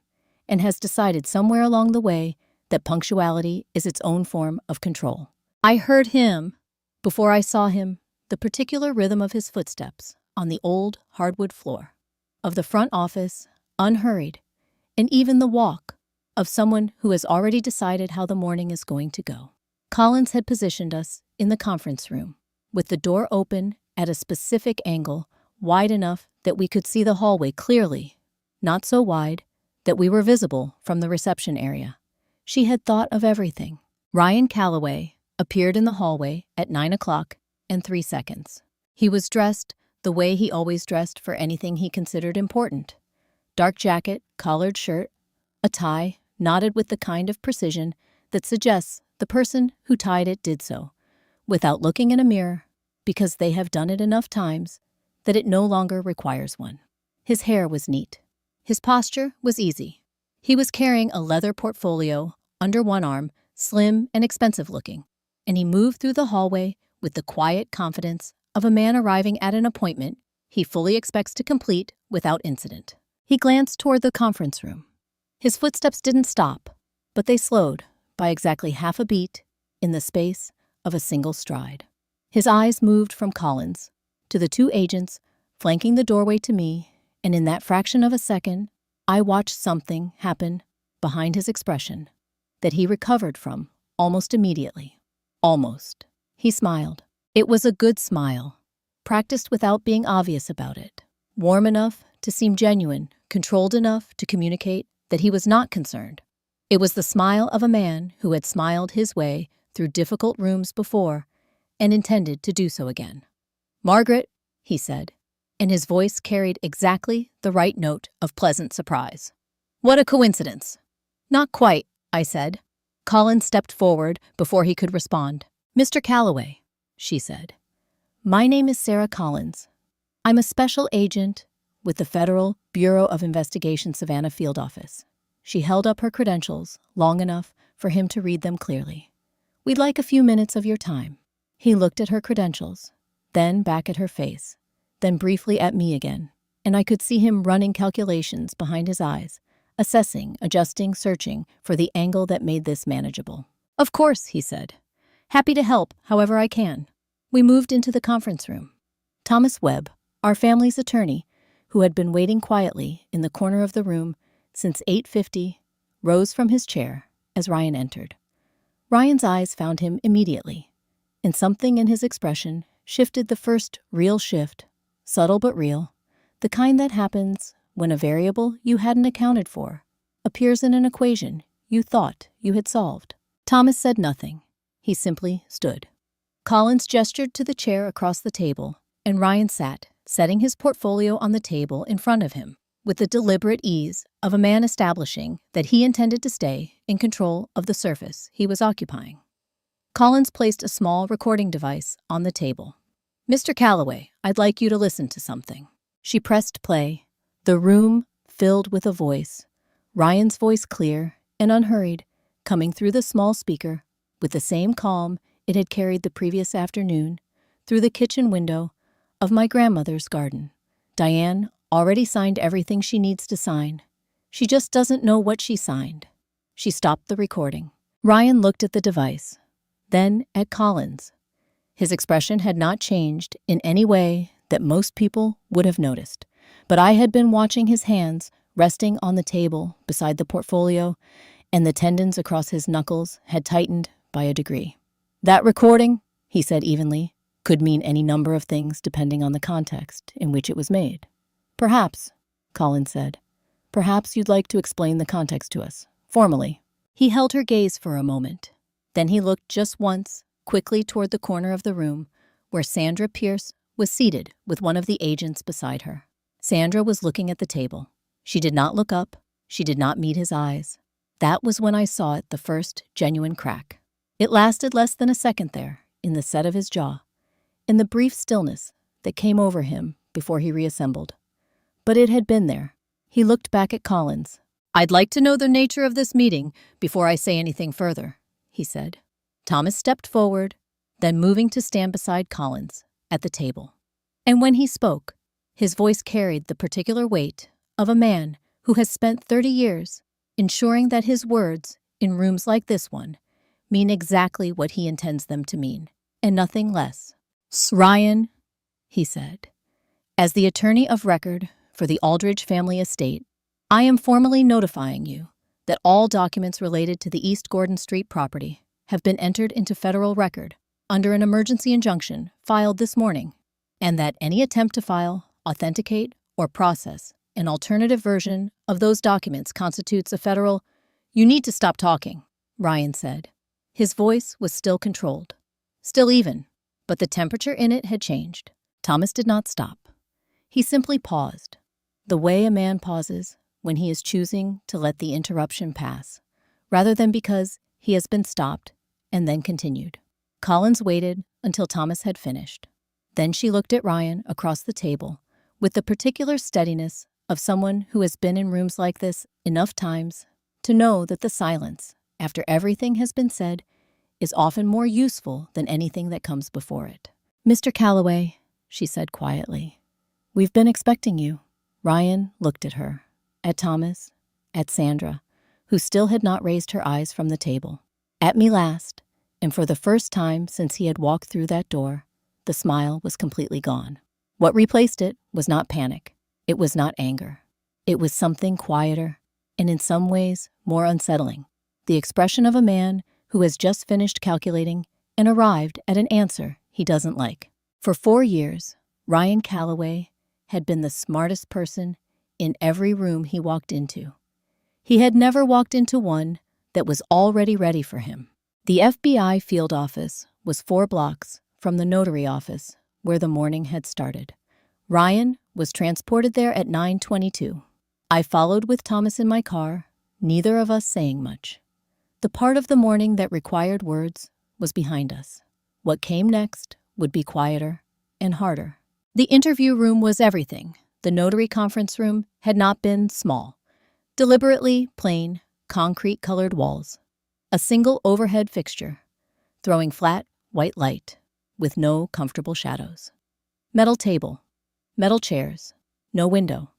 and has decided somewhere along the way that punctuality is its own form of control. I heard him, before I saw him, the particular rhythm of his footsteps on the old hardwood floor, of the front office, unhurried, and even the walk of someone who has already decided how the morning is going to go. Collins had positioned us in the conference room, with the door open at a specific angle, wide enough that we could see the hallway clearly, not so wide that we were visible from the reception area. She had thought of everything. Ryan Calloway appeared in the hallway at 9 o'clock and 3 seconds. He was dressed the way he always dressed for anything he considered important. Dark jacket, collared shirt, a tie knotted with the kind of precision that suggests the person who tied it did so, without looking in a mirror, because they have done it enough times that it no longer requires one. His hair was neat. His posture was easy. He was carrying a leather portfolio under one arm, slim and expensive looking, and he moved through the hallway with the quiet confidence of a man arriving at an appointment he fully expects to complete without incident. He glanced toward the conference room. His footsteps didn't stop, but they slowed by exactly half a beat in the space of a single stride. His eyes moved from Collins to the 2 agents flanking the doorway to me, and in that fraction of a second, I watched something happen behind his expression that he recovered from almost immediately. Almost. He smiled. It was a good smile, practiced without being obvious about it, warm enough to seem genuine, controlled enough to communicate that he was not concerned. It was the smile of a man who had smiled his way through difficult rooms before and intended to do so again. "Margaret," he said, and his voice carried exactly the right note of pleasant surprise. "What a coincidence." "Not quite," I said. Collins stepped forward before he could respond. "Mr. Calloway," she said. "My name is Sarah Collins. I'm a special agent with the Federal Bureau of Investigation Savannah Field Office." She held up her credentials long enough for him to read them clearly. "We'd like a few minutes of your time." He looked at her credentials, then back at her face, then briefly at me again, and I could see him running calculations behind his eyes, assessing, adjusting, searching for the angle that made this manageable. "Of course," he said. "Happy to help however I can." We moved into the conference room. Thomas Webb, our family's attorney, who had been waiting quietly in the corner of the room since 8:50, rose from his chair as Ryan entered. Ryan's eyes found him immediately, and something in his expression shifted the first real shift, subtle but real, the kind that happens when a variable you hadn't accounted for appears in an equation you thought you had solved. Thomas said nothing. He simply stood. Collins gestured to the chair across the table, and Ryan sat, setting his portfolio on the table in front of him, with the deliberate ease of a man establishing that he intended to stay in control of the surface he was occupying. Collins placed a small recording device on the table. "Mr. Calloway, I'd like you to listen to something." She pressed play. The room filled with a voice, Ryan's voice clear and unhurried, coming through the small speaker with the same calm it had carried the previous afternoon through the kitchen window of my grandmother's garden. "Diane already signed everything she needs to sign. She just doesn't know what she signed." She stopped the recording. Ryan looked at the device, then at Collins. His expression had not changed in any way that most people would have noticed, but I had been watching his hands resting on the table beside the portfolio, and the tendons across his knuckles had tightened by a degree. "That recording," he said evenly, "could mean any number of things depending on the context in which it was made." "Perhaps," Collins said. "Perhaps you'd like to explain the context to us, formally." He held her gaze for a moment. Then he looked just once quickly toward the corner of the room where Sandra Pierce was seated with one of the agents beside her. Sandra was looking at the table. She did not look up. She did not meet his eyes. That was when I saw it, the first genuine crack. It lasted less than a second there, in the set of his jaw, in the brief stillness that came over him before he reassembled. But it had been there. He looked back at Collins. "I'd like to know the nature of this meeting before I say anything further," he said. Thomas stepped forward, then moving to stand beside Collins at the table. And when he spoke, his voice carried the particular weight of a man who has spent 30 years ensuring that his words in rooms like this one mean exactly what he intends them to mean, and nothing less. "Ryan," he said, "as the attorney of record for the Aldridge family estate, I am formally notifying you that all documents related to the East Gordon Street property have been entered into federal record under an emergency injunction filed this morning, and that any attempt to file, authenticate, or process an alternative version of those documents constitutes a federal—" "You need to stop talking," Ryan said. His voice was still controlled, still even, but the temperature in it had changed. Thomas did not stop. He simply paused, the way a man pauses when he is choosing to let the interruption pass, rather than because he has been stopped, and then continued. Collins waited until Thomas had finished. Then she looked at Ryan across the table with the particular steadiness of someone who has been in rooms like this enough times to know that the silence, after everything has been said, is often more useful than anything that comes before it. "Mr. Calloway," she said quietly, "we've been expecting you." Ryan looked at her, at Thomas, at Sandra, who still had not raised her eyes from the table, at me last, and for the first time since he had walked through that door, the smile was completely gone. What replaced it was not panic. It was not anger. It was something quieter, and in some ways more unsettling. The expression of a man who has just finished calculating and arrived at an answer he doesn't like. For 4 years, Ryan Calloway had been the smartest person in every room he walked into. He had never walked into one that was already ready for him. The FBI field office was 4 blocks from the notary office where the morning had started. Ryan was transported there at 9:22. I followed with Thomas in my car, neither of us saying much. The part of the morning that required words was behind us. What came next would be quieter and harder. The interview room was everything. The notary conference room had not been small. Deliberately plain, concrete-colored walls. A single overhead fixture, throwing flat, white light, with no comfortable shadows. Metal table, metal chairs, no window.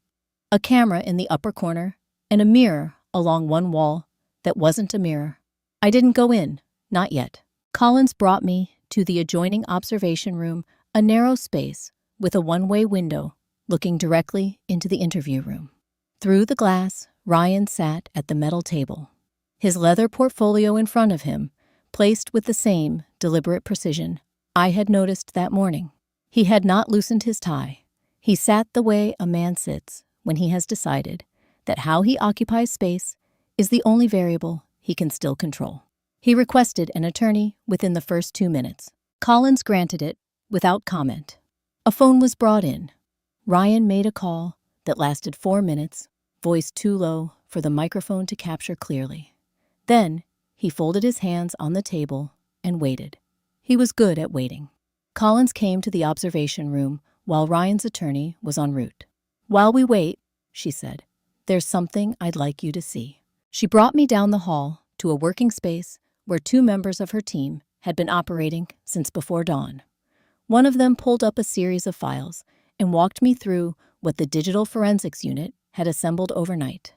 A camera in the upper corner, and a mirror along one wall that wasn't a mirror. I didn't go in, not yet. Collins brought me to the adjoining observation room, a narrow space with a one-way window looking directly into the interview room. Through the glass, Ryan sat at the metal table, his leather portfolio in front of him, placed with the same deliberate precision I had noticed that morning. He had not loosened his tie. He sat the way a man sits when he has decided that how he occupies space is the only variable he can still control. He requested an attorney within the first 2 minutes. Collins granted it without comment. A phone was brought in. Ryan made a call that lasted 4 minutes, voice too low for the microphone to capture clearly. Then he folded his hands on the table and waited. He was good at waiting. Collins came to the observation room while Ryan's attorney was en route. "While we wait," she said, "there's something I'd like you to see." She brought me down the hall to a working space where 2 members of her team had been operating since before dawn. One of them pulled up a series of files and walked me through what the digital forensics unit had assembled overnight.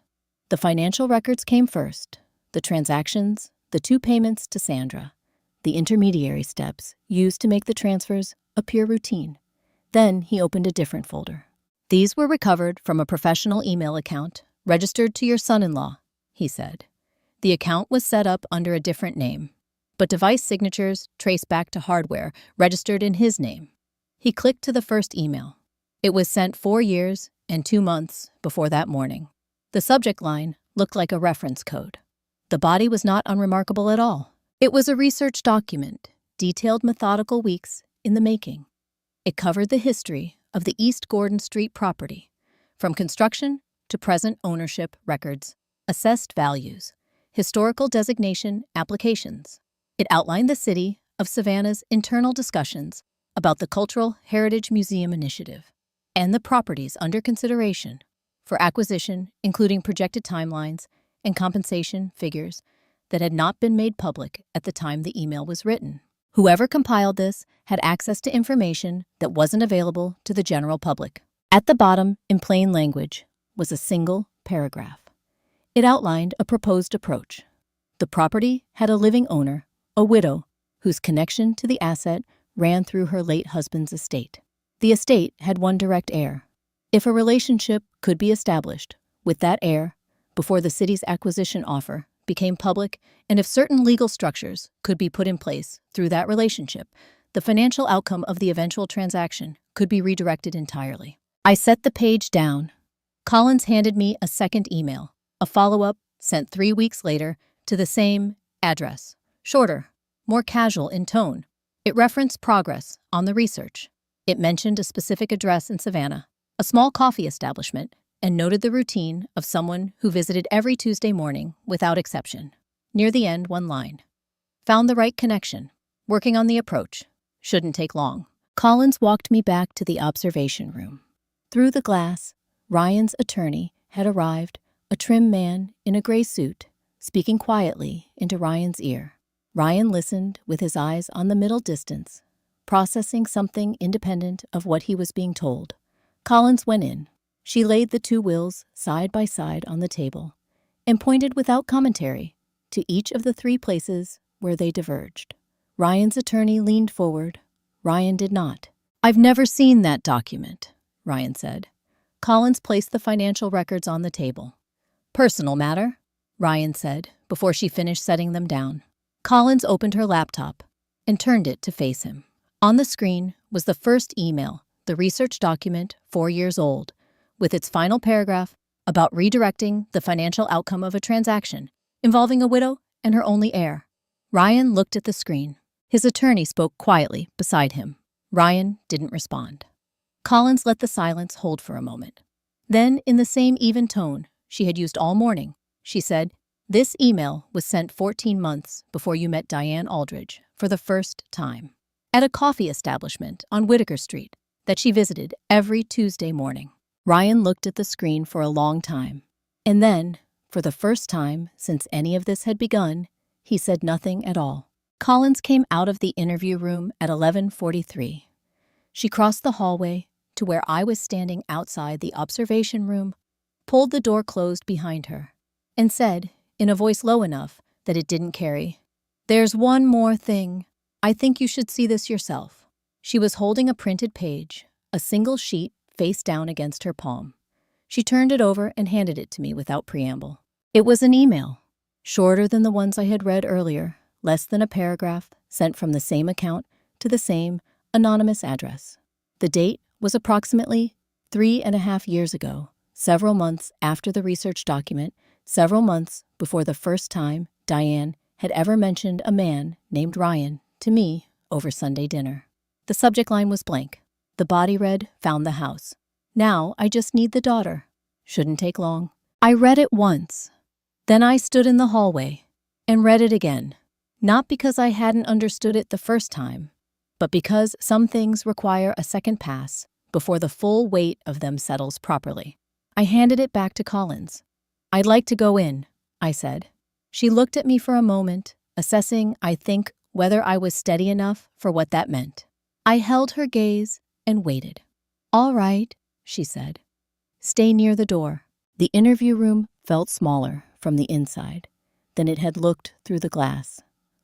The financial records came first, the transactions, the 2 payments to Sandra, the intermediary steps used to make the transfers appear routine. Then he opened a different folder. "These were recovered from a professional email account registered to your son-in-law," he said. The account was set up under a different name, but device signatures trace back to hardware registered in his name. He clicked to the first email. It was sent 4 years and 2 months before that morning. The subject line looked like a reference code. The body was not unremarkable at all. It was a research document detailed methodical weeks in the making. It covered the history of the East Gordon Street property, from construction to present ownership records, assessed values, historical designation applications. It outlined the city of Savannah's internal discussions about the Cultural Heritage Museum Initiative and the properties under consideration for acquisition, including projected timelines and compensation figures that had not been made public at the time the email was written. Whoever compiled this had access to information that wasn't available to the general public. At the bottom, in plain language, was a single paragraph. It outlined a proposed approach. The property had a living owner, a widow, whose connection to the asset ran through her late husband's estate. The estate had one direct heir. If a relationship could be established with that heir before the city's acquisition offer became public, and if certain legal structures could be put in place through that relationship, the financial outcome of the eventual transaction could be redirected entirely. I set the page down. Collins handed me a second email, a follow-up sent 3 weeks later to the same address, shorter, more casual in tone. It referenced progress on the research. It mentioned a specific address in Savannah, a small coffee establishment, and noted the routine of someone who visited every Tuesday morning without exception. Near the end, one line. Found the right connection. Working on the approach. Shouldn't take long. Collins walked me back to the observation room. Through the glass, Ryan's attorney had arrived, a trim man in a gray suit, speaking quietly into Ryan's ear. Ryan listened with his eyes on the middle distance, processing something independent of what he was being told. Collins went in. She laid the 2 wills side by side on the table and pointed without commentary to each of the 3 places where they diverged. Ryan's attorney leaned forward. Ryan did not. "I've never seen that document," Ryan said. Collins placed the financial records on the table. "Personal matter," Ryan said before she finished setting them down. Collins opened her laptop and turned it to face him. On the screen was the first email, the research document 4 years old, with its final paragraph about redirecting the financial outcome of a transaction involving a widow and her only heir. Ryan looked at the screen. His attorney spoke quietly beside him. Ryan didn't respond. Collins let the silence hold for a moment. Then, in the same even tone she had used all morning, she said, "This email was sent 14 months before you met Diane Aldridge for the first time at a coffee establishment on Whitaker Street that she visited every Tuesday morning." Ryan looked at the screen for a long time, and then, for the first time since any of this had begun, he said nothing at all. Collins came out of the interview room at 11:43. She crossed the hallway to where I was standing outside the observation room, pulled the door closed behind her, and said, in a voice low enough that it didn't carry, "There's one more thing. I think you should see this yourself." She was holding a printed page, a single sheet face down against her palm. She turned it over and handed it to me without preamble. It was an email, shorter than the ones I had read earlier, less than a paragraph, sent from the same account to the same anonymous address. The date was approximately 3.5 years ago, several months after the research document, several months before the first time Diane had ever mentioned a man named Ryan to me over Sunday dinner. The subject line was blank. The body read, "Found the house. Now I just need the daughter. Shouldn't take long." I read it once. Then I stood in the hallway and read it again. Not because I hadn't understood it the first time, but because some things require a second pass before the full weight of them settles properly. I handed it back to Collins. "I'd like to go in," I said. She looked at me for a moment, assessing, I think, whether I was steady enough for what that meant. I held her gaze and waited. "All right," she said. "Stay near the door." The interview room felt smaller from the inside than it had looked through the glass.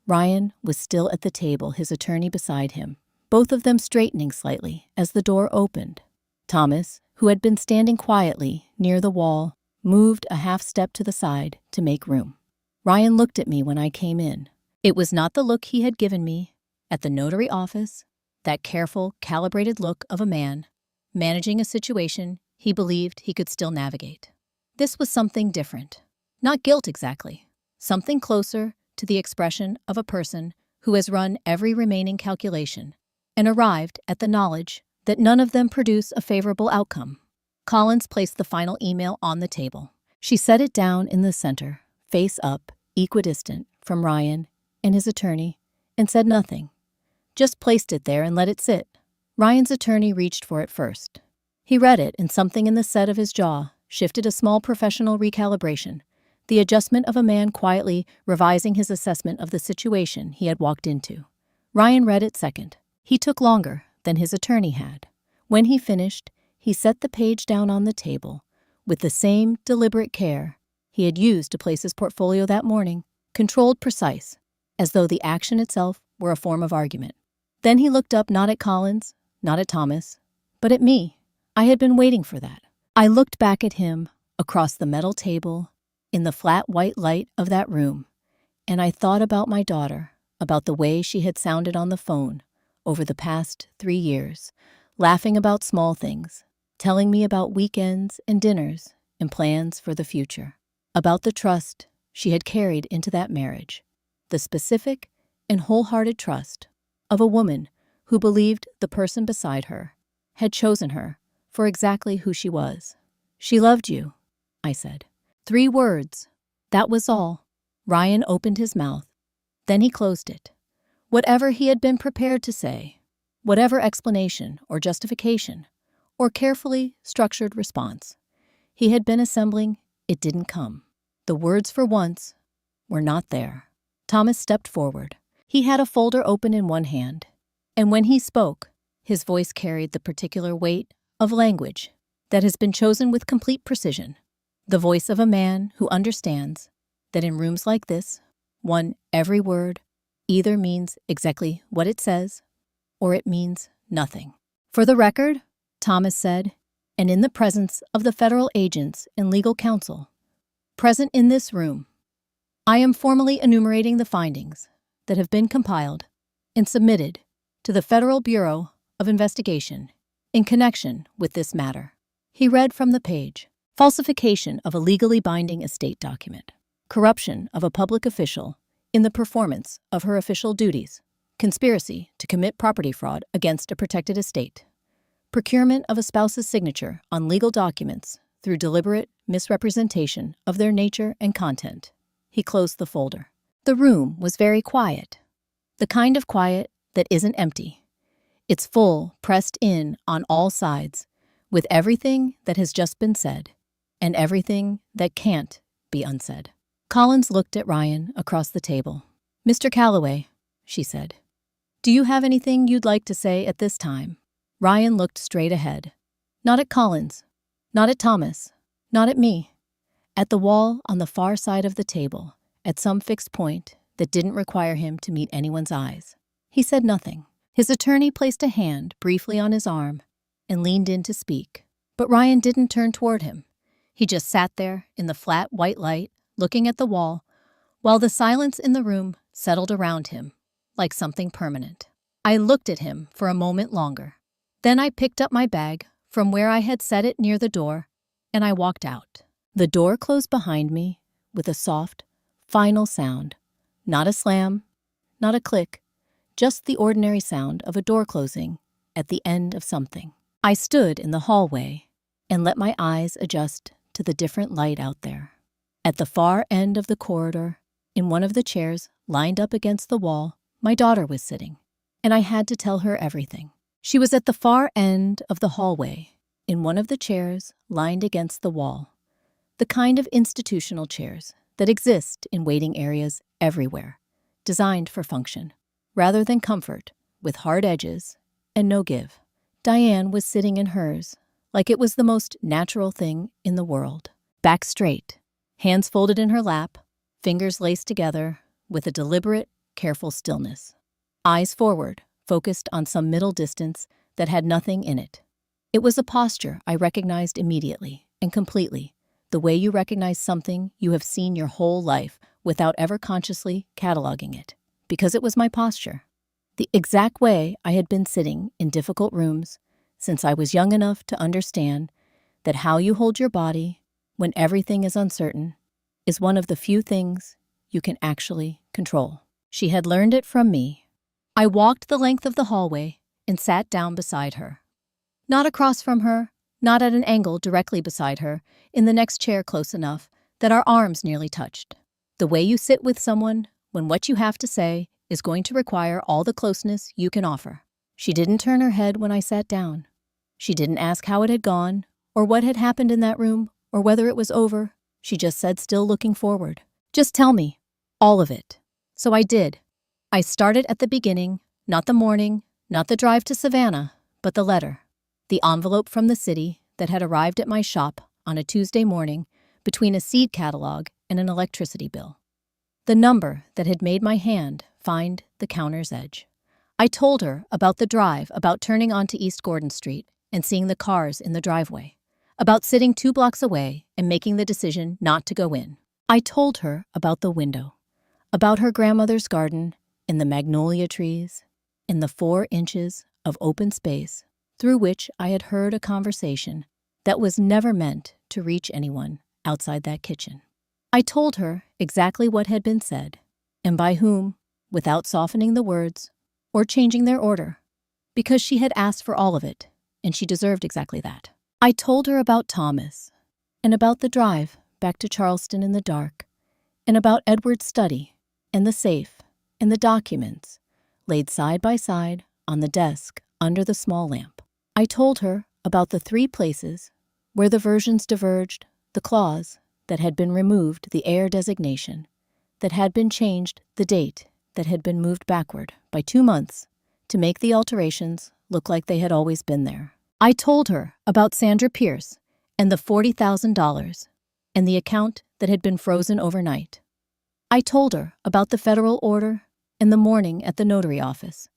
Ryan was still at the table, his attorney beside him, both of them straightening slightly as the door opened. Thomas, who had been standing quietly near the wall, moved a half step to the side to make room. Ryan looked at me when I came in. It was not the look he had given me at the notary office, that careful, calibrated look of a man managing a situation he believed he could still navigate. This was something different. Not guilt exactly. Something closer to the expression of a person who has run every remaining calculation and arrived at the knowledge that none of them produce a favorable outcome. Collins placed the final email on the table. She set it down in the center, face up, equidistant from Ryan and his attorney, and said nothing. Just placed it there and let it sit. Ryan's attorney reached for it first. He read it, and something in the set of his jaw shifted a small professional recalibration, the adjustment of a man quietly revising his assessment of the situation he had walked into. Ryan read it second. He took longer than his attorney had. When he finished, he set the page down on the table with the same deliberate care he had used to place his portfolio that morning, controlled, precise, as though the action itself were a form of argument. Then he looked up, not at Collins, not at Thomas, but at me. I had been waiting for that. I looked back at him across the metal table in the flat white light of that room, and I thought about my daughter, about the way she had sounded on the phone over the past 3 years, laughing about small things, telling me about weekends and dinners and plans for the future, about the trust she had carried into that marriage, the specific and wholehearted trust of a woman who believed the person beside her had chosen her for exactly who she was. "She loved you," I said. 3 words. That was all. Ryan opened his mouth. Then he closed it. Whatever he had been prepared to say, whatever explanation or justification or carefully structured response he had been assembling, it didn't come. The words for once were not there. Thomas stepped forward. He had a folder open in one hand, and when he spoke, his voice carried the particular weight of language that has been chosen with complete precision, the voice of a man who understands that in rooms like this, every word either means exactly what it says or it means nothing. "For the record," Thomas said, "and in the presence of the federal agents and legal counsel present in this room, I am formally enumerating the findings that have been compiled and submitted to the Federal Bureau of Investigation in connection with this matter." He read from the page: falsification of a legally binding estate document, corruption of a public official in the performance of her official duties, conspiracy to commit property fraud against a protected estate, procurement of a spouse's signature on legal documents through deliberate misrepresentation of their nature and content. He closed the folder. The room was very quiet, the kind of quiet that isn't empty. It's full, pressed in on all sides, with everything that has just been said and everything that can't be unsaid. Collins looked at Ryan across the table. "Mr. Calloway," she said, "do you have anything you'd like to say at this time?" Ryan looked straight ahead. Not at Collins, not at Thomas, not at me. At the wall on the far side of the table, at some fixed point that didn't require him to meet anyone's eyes. He said nothing. His attorney placed a hand briefly on his arm and leaned in to speak. But Ryan didn't turn toward him. He just sat there in the flat white light, looking at the wall, while the silence in the room settled around him like something permanent. I looked at him for a moment longer. Then I picked up my bag from where I had set it near the door, and I walked out. The door closed behind me with a soft, final sound. Not a slam, not a click, just the ordinary sound of a door closing at the end of something. I stood in the hallway and let my eyes adjust to the different light out there. At the far end of the corridor, in one of the chairs lined up against the wall, my daughter was sitting, and I had to tell her everything. She was at the far end of the hallway, in one of the chairs lined against the wall, the kind of institutional chairs that exist in waiting areas everywhere, designed for function, rather than comfort, with hard edges and no give. Diane was sitting in hers, like it was the most natural thing in the world, back straight, hands folded in her lap, fingers laced together with a deliberate, careful stillness. Eyes forward, focused on some middle distance that had nothing in it. It was a posture I recognized immediately and completely, the way you recognize something you have seen your whole life without ever consciously cataloging it, because it was my posture. The exact way I had been sitting in difficult rooms since I was young enough to understand that how you hold your body when everything is uncertain is one of the few things you can actually control. She had learned it from me. I walked the length of the hallway and sat down beside her. Not across from her, not at an angle directly beside her, in the next chair close enough that our arms nearly touched. The way you sit with someone when what you have to say is going to require all the closeness you can offer. She didn't turn her head when I sat down. She didn't ask how it had gone, or what had happened in that room, or whether it was over. She just said, still looking forward, "Just tell me, all of it." So I did. I started at the beginning, not the morning, not the drive to Savannah, but the letter. The envelope from the city that had arrived at my shop on a Tuesday morning between a seed catalog and an electricity bill. The number that had made my hand find the counter's edge. I told her about the drive, about turning onto East Gordon Street and seeing the cars in the driveway, about sitting 2 blocks away and making the decision not to go in. I told her about the window, about her grandmother's garden and the magnolia trees, and the 4 inches of open space through which I had heard a conversation that was never meant to reach anyone outside that kitchen. I told her exactly what had been said, and by whom, without softening the words or changing their order, because she had asked for all of it, and she deserved exactly that. I told her about Thomas, and about the drive back to Charleston in the dark, and about Edward's study, and the safe, and the documents, laid side by side on the desk under the small lamp. I told her about the 3 places where the versions diverged, the clause that had been removed, the heir designation, that had been changed, the date that had been moved backward by 2 months to make the alterations look like they had always been there. I told her about Sandra Pierce and the $40,000 and the account that had been frozen overnight. I told her about the federal order and the morning at the notary office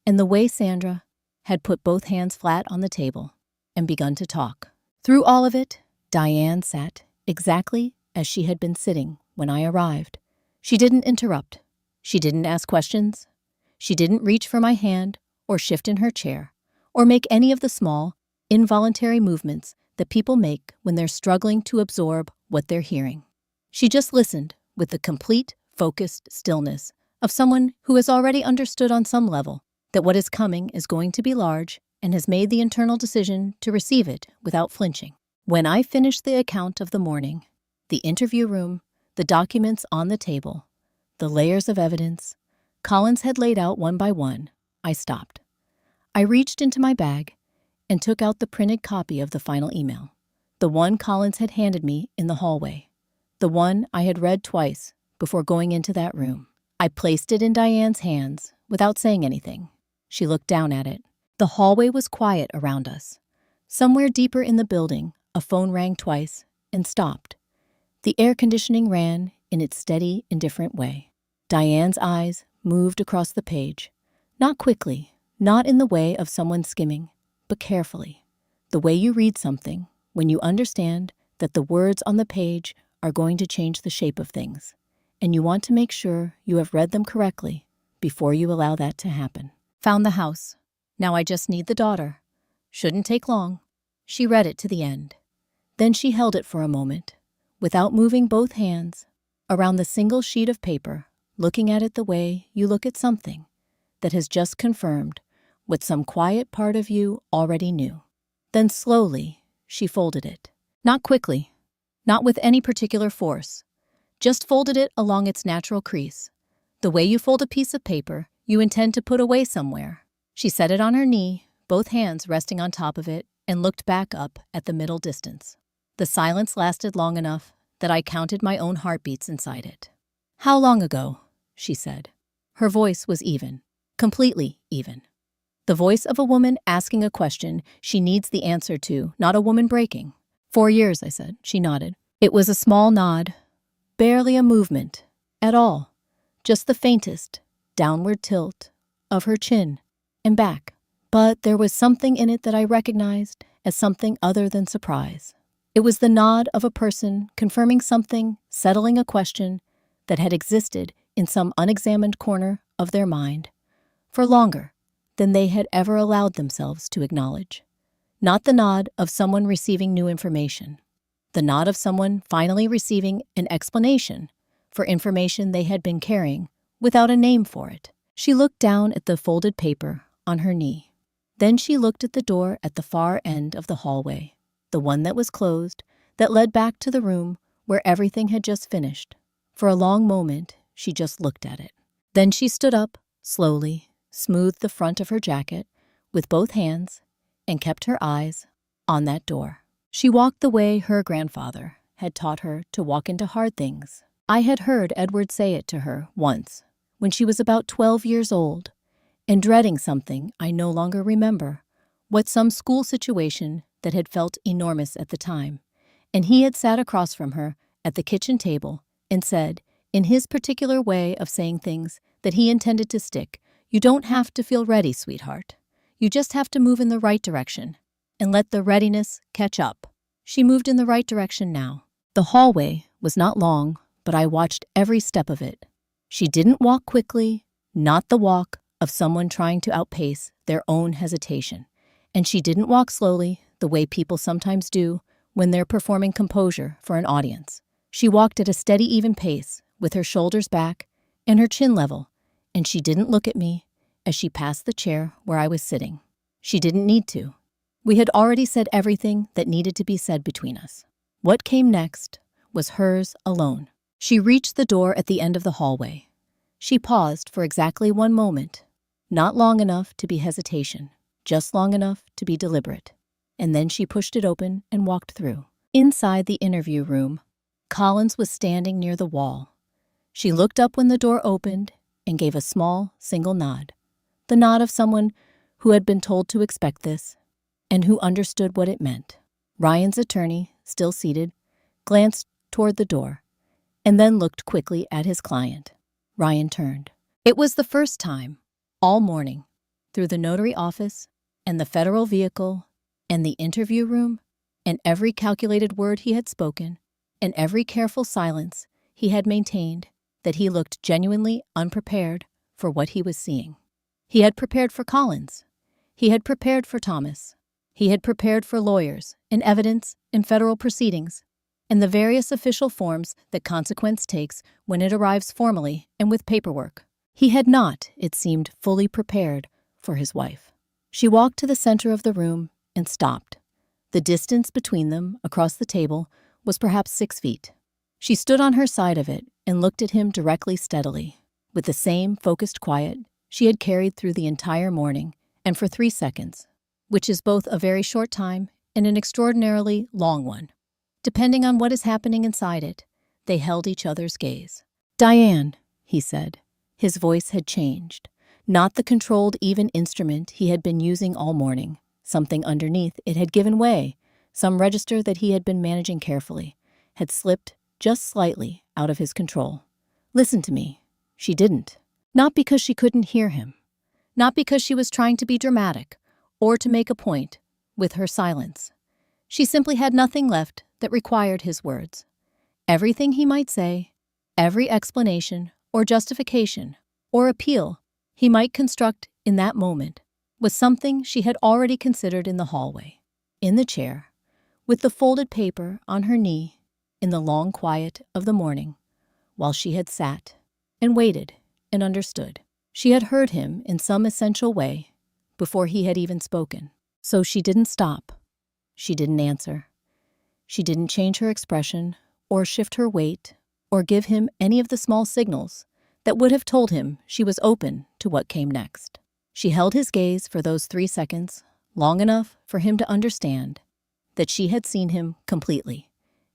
and the way Sandra had put both hands flat on the table and begun to talk. Through all of it, Diane sat exactly as she had been sitting when I arrived. She didn't interrupt. She didn't ask questions. She didn't reach for my hand or shift in her chair or make any of the small, involuntary movements that people make when they're struggling to absorb what they're hearing. She just listened with the complete, focused stillness of someone who has already understood on some level that what is coming is going to be large and has made the internal decision to receive it without flinching. When I finished the account of the morning, the interview room, the documents on the table, the layers of evidence Collins had laid out one by one, I stopped. I reached into my bag and took out the printed copy of the final email, the one Collins had handed me in the hallway, the one I had read twice before going into that room. I placed it in Diane's hands without saying anything. She looked down at it. The hallway was quiet around us. Somewhere deeper in the building, a phone rang twice and stopped. The air conditioning ran in its steady, indifferent way. Diane's eyes moved across the page, not quickly, not in the way of someone skimming, but carefully. The way you read something when you understand that the words on the page are going to change the shape of things, and you want to make sure you have read them correctly before you allow that to happen. Found the house. Now I just need the daughter. Shouldn't take long. She read it to the end. Then she held it for a moment, without moving both hands, around the single sheet of paper, looking at it the way you look at something that has just confirmed what some quiet part of you already knew. Then slowly, she folded it. Not quickly, not with any particular force, just folded it along its natural crease, the way you fold a piece of paper you intend to put away somewhere. She set it on her knee, both hands resting on top of it, and looked back up at the middle distance. The silence lasted long enough that I counted my own heartbeats inside it. "How long ago?" she said. Her voice was even, completely even. The voice of a woman asking a question she needs the answer to, not a woman breaking. 4 years, I said. She nodded. It was a small nod, barely a movement at all, just the faintest downward tilt of her chin and back. But there was something in it that I recognized as something other than surprise. It was the nod of a person confirming something, settling a question that had existed in some unexamined corner of their mind for longer than they had ever allowed themselves to acknowledge. Not the nod of someone receiving new information. The nod of someone finally receiving an explanation for information they had been carrying without a name for it. She looked down at the folded paper on her knee. Then she looked at the door at the far end of the hallway, the one that was closed, that led back to the room where everything had just finished. For a long moment, she just looked at it. Then she stood up, slowly, smoothed the front of her jacket with both hands, and kept her eyes on that door. She walked the way her grandfather had taught her to walk into hard things. I had heard Edward say it to her once, when she was about 12 years old, and dreading something I no longer remember, some school situation that had felt enormous at the time. And he had sat across from her at the kitchen table and said, in his particular way of saying things that he intended to stick, "You don't have to feel ready, sweetheart. You just have to move in the right direction and let the readiness catch up." She moved in the right direction now. The hallway was not long, but I watched every step of it. She didn't walk quickly, not the walk of someone trying to outpace their own hesitation. And she didn't walk slowly, the way people sometimes do when they're performing composure for an audience. She walked at a steady, even pace, with her shoulders back and her chin level, and she didn't look at me as she passed the chair where I was sitting. She didn't need to. We had already said everything that needed to be said between us. What came next was hers alone. She reached the door at the end of the hallway. She paused for exactly 1 moment, not long enough to be hesitation, just long enough to be deliberate. And then she pushed it open and walked through. Inside the interview room, Collins was standing near the wall. She looked up when the door opened and gave a small, single nod. The nod of someone who had been told to expect this and who understood what it meant. Ryan's attorney, still seated, glanced toward the door and then looked quickly at his client. Ryan turned. It was the first time, all morning, through the notary office and the federal vehicle and the interview room and every calculated word he had spoken and every careful silence he had maintained, that he looked genuinely unprepared for what he was seeing. He had prepared for Collins. He had prepared for Thomas. He had prepared for lawyers and evidence in federal proceedings and the various official forms that consequence takes when it arrives formally and with paperwork. He had not, it seemed, fully prepared for his wife. She walked to the center of the room and stopped. The distance between them, across the table, was perhaps 6 feet. She stood on her side of it and looked at him directly, steadily, with the same focused quiet she had carried through the entire morning, and for 3 seconds, which is both a very short time and an extraordinarily long one. Depending on what is happening inside it, they held each other's gaze. "Diane," he said. His voice had changed. Not the controlled, even instrument he had been using all morning. Something underneath it had given way. Some register that he had been managing carefully had slipped just slightly out of his control. "Listen to me." She didn't. Not because she couldn't hear him. Not because she was trying to be dramatic or to make a point with her silence. She simply had nothing left that required his words. Everything he might say, every explanation or justification or appeal he might construct in that moment, was something she had already considered in the hallway, in the chair, with the folded paper on her knee, in the long quiet of the morning, while she had sat and waited and understood. She had heard him in some essential way before he had even spoken. So she didn't stop. She didn't answer. She didn't change her expression or shift her weight or give him any of the small signals that would have told him she was open to what came next. She held his gaze for those 3 seconds, long enough for him to understand that she had seen him completely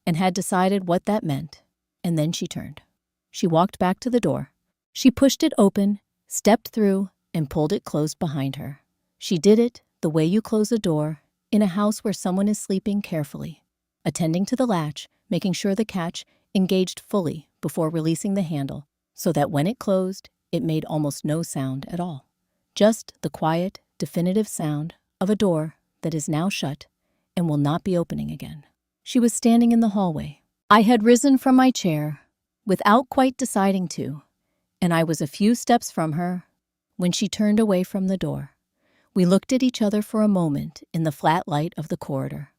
and had decided what that meant, and then she turned. She walked back to the door. She pushed it open, stepped through, and pulled it closed behind her. She did it the way you close a door in a house where someone is sleeping carefully, attending to the latch, making sure the catch engaged fully before releasing the handle, so that when it closed, it made almost no sound at all. Just the quiet, definitive sound of a door that is now shut and will not be opening again. She was standing in the hallway. I had risen from my chair without quite deciding to, and I was a few steps from her when she turned away from the door. We looked at each other for a moment in the flat light of the corridor.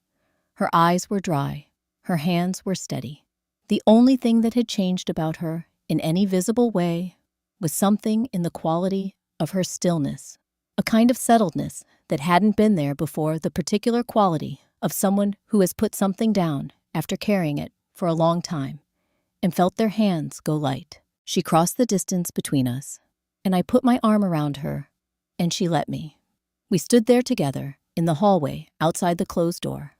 Her eyes were dry. Her hands were steady. The only thing that had changed about her in any visible way was something in the quality of her stillness, a kind of settledness that hadn't been there before, the particular quality of someone who has put something down after carrying it for a long time and felt their hands go light. She crossed the distance between us, and I put my arm around her, and she let me. We stood there together in the hallway outside the closed door,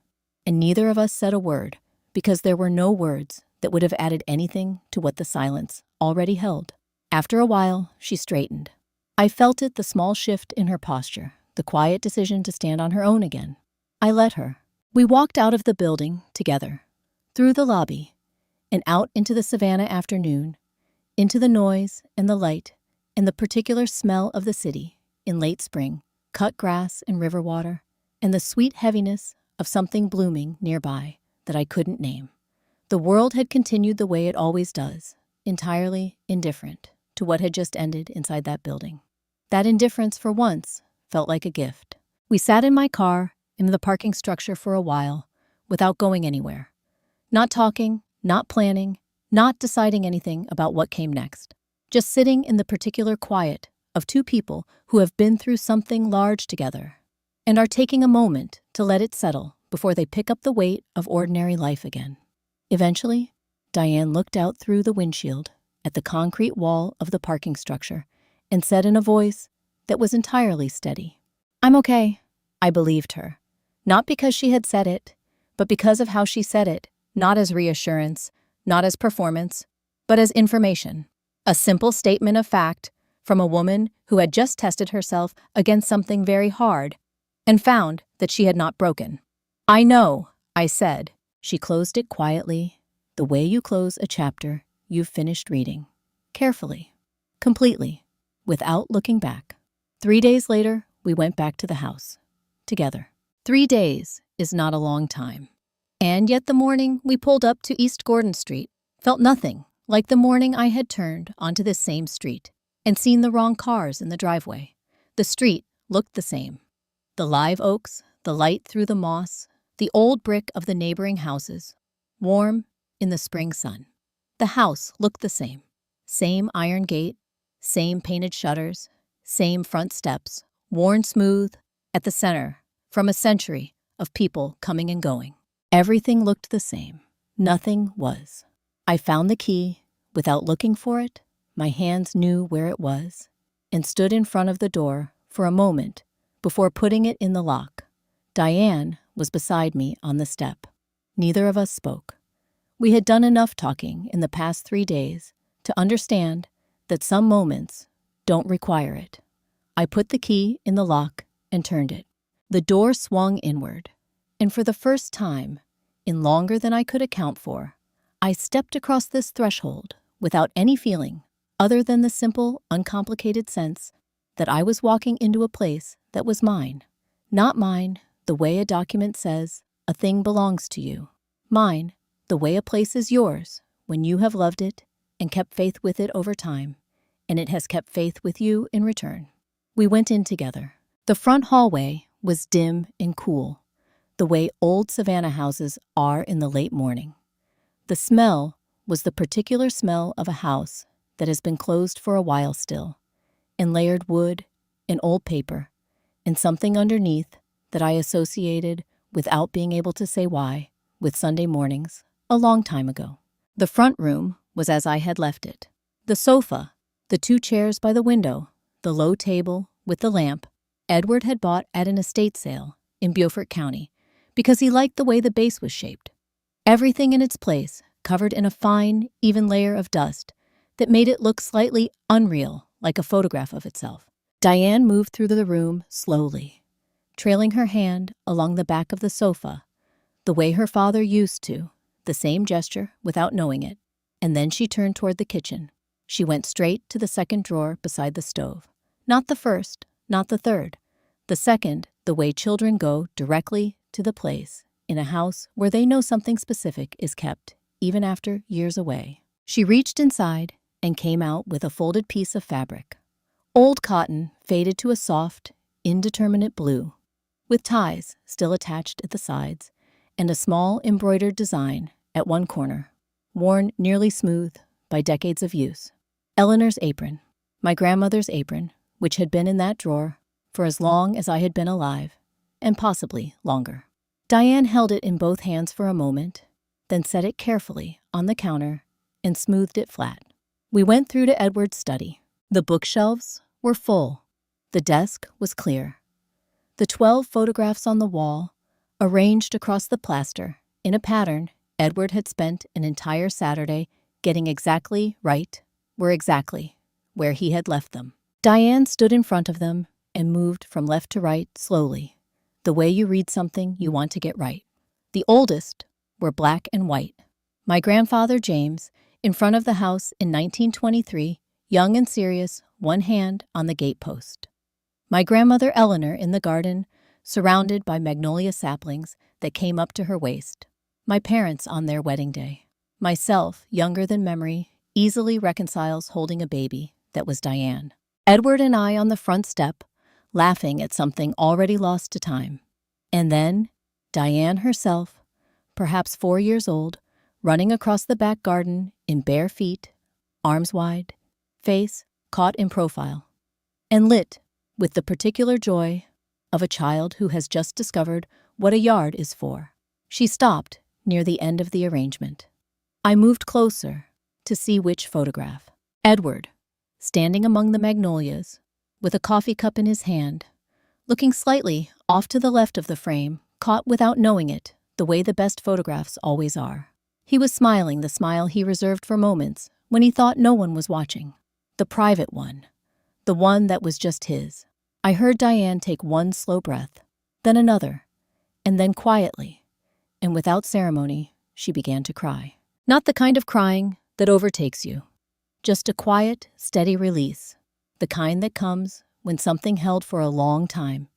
and neither of us said a word because there were no words that would have added anything to what the silence already held. After a while, she straightened. I felt it, the small shift in her posture, the quiet decision to stand on her own again. I let her. We walked out of the building together, through the lobby, and out into the Savannah afternoon, into the noise and the light and the particular smell of the city in late spring, cut grass and river water, and the sweet heaviness of something blooming nearby that I couldn't name. The world had continued the way it always does, entirely indifferent to what had just ended inside that building. That indifference, for once, felt like a gift. We sat in my car in the parking structure for a while, without going anywhere. Not talking, not planning, not deciding anything about what came next. Just sitting in the particular quiet of two people who have been through something large together and are taking a moment to let it settle before they pick up the weight of ordinary life again. Eventually, Diane looked out through the windshield at the concrete wall of the parking structure and said in a voice that was entirely steady, "I'm okay." I believed her, not because she had said it, but because of how she said it, not as reassurance, not as performance, but as information. A simple statement of fact from a woman who had just tested herself against something very hard and found that she had not broken. "I know," I said. She closed it quietly, the way you close a chapter you've finished reading. Carefully, completely, without looking back. 3 days later, we went back to the house. Together. 3 days is not a long time. And yet the morning we pulled up to East Gordon Street felt nothing like the morning I had turned onto this same street and seen the wrong cars in the driveway. The street looked the same. The live oaks, the light through the moss, the old brick of the neighboring houses, warm in the spring sun. The house looked the same. Same iron gate, same painted shutters, same front steps, worn smooth at the center from a century of people coming and going. Everything looked the same. Nothing was. I found the key without looking for it. My hands knew where it was and stood in front of the door for a moment before putting it in the lock. Diane was beside me on the step. Neither of us spoke. We had done enough talking in the past 3 days to understand that some moments don't require it. I put the key in the lock and turned it. The door swung inward, and for the first time, in longer than I could account for, I stepped across this threshold without any feeling other than the simple, uncomplicated sense that I was walking into a place that was mine. Not mine, the way a document says a thing belongs to you. Mine, the way a place is yours when you have loved it and kept faith with it over time, and it has kept faith with you in return. We went in together. The front hallway was dim and cool, the way old Savannah houses are in the late morning. The smell was the particular smell of a house that has been closed for a while still, and layered wood and old paper, and something underneath that I associated, without being able to say why, with Sunday mornings a long time ago. The front room was as I had left it. The sofa, the 2 chairs by the window, the low table with the lamp, Edward had bought at an estate sale in Beaufort County because he liked the way the base was shaped. Everything in its place, covered in a fine, even layer of dust that made it look slightly unreal, like a photograph of itself. Diane moved through the room slowly, trailing her hand along the back of the sofa, the way her father used to, the same gesture without knowing it, and then she turned toward the kitchen. She went straight to the second drawer beside the stove. Not the first, not the third. The second, the way children go directly to the place in a house where they know something specific is kept, even after years away. She reached inside and came out with a folded piece of fabric. Old cotton faded to a soft, indeterminate blue, with ties still attached at the sides, and a small embroidered design at one corner, worn nearly smooth by decades of use. Eleanor's apron. My grandmother's apron, which had been in that drawer for as long as I had been alive, and possibly longer. Diane held it in both hands for a moment, then set it carefully on the counter and smoothed it flat. We went through to Edward's study. The bookshelves were full. The desk was clear. The 12 photographs on the wall, arranged across the plaster in a pattern Edward had spent an entire Saturday getting exactly right, were exactly where he had left them. Diane stood in front of them and moved from left to right slowly, the way you read something you want to get right. The oldest were black and white. My grandfather, James, in front of the house in 1923, young and serious, one hand on the gatepost. My grandmother, Eleanor, in the garden, surrounded by magnolia saplings that came up to her waist. My parents on their wedding day. Myself, younger than memory, easily reconciles holding a baby that was Diane. Edward and I on the front step, laughing at something already lost to time. And then, Diane herself, perhaps 4 years old, running across the back garden in bare feet, arms wide, face caught in profile, and lit with the particular joy of a child who has just discovered what a yard is for. She stopped near the end of the arrangement. I moved closer to see which photograph. Edward, standing among the magnolias, with a coffee cup in his hand, looking slightly off to the left of the frame, caught without knowing it, the way the best photographs always are. He was smiling the smile he reserved for moments when he thought no one was watching. The private one. The one that was just his. I heard Diane take one slow breath, then another, and then quietly, and without ceremony, she began to cry. Not the kind of crying that overtakes you. Just a quiet, steady release. The kind that comes when something held for a long time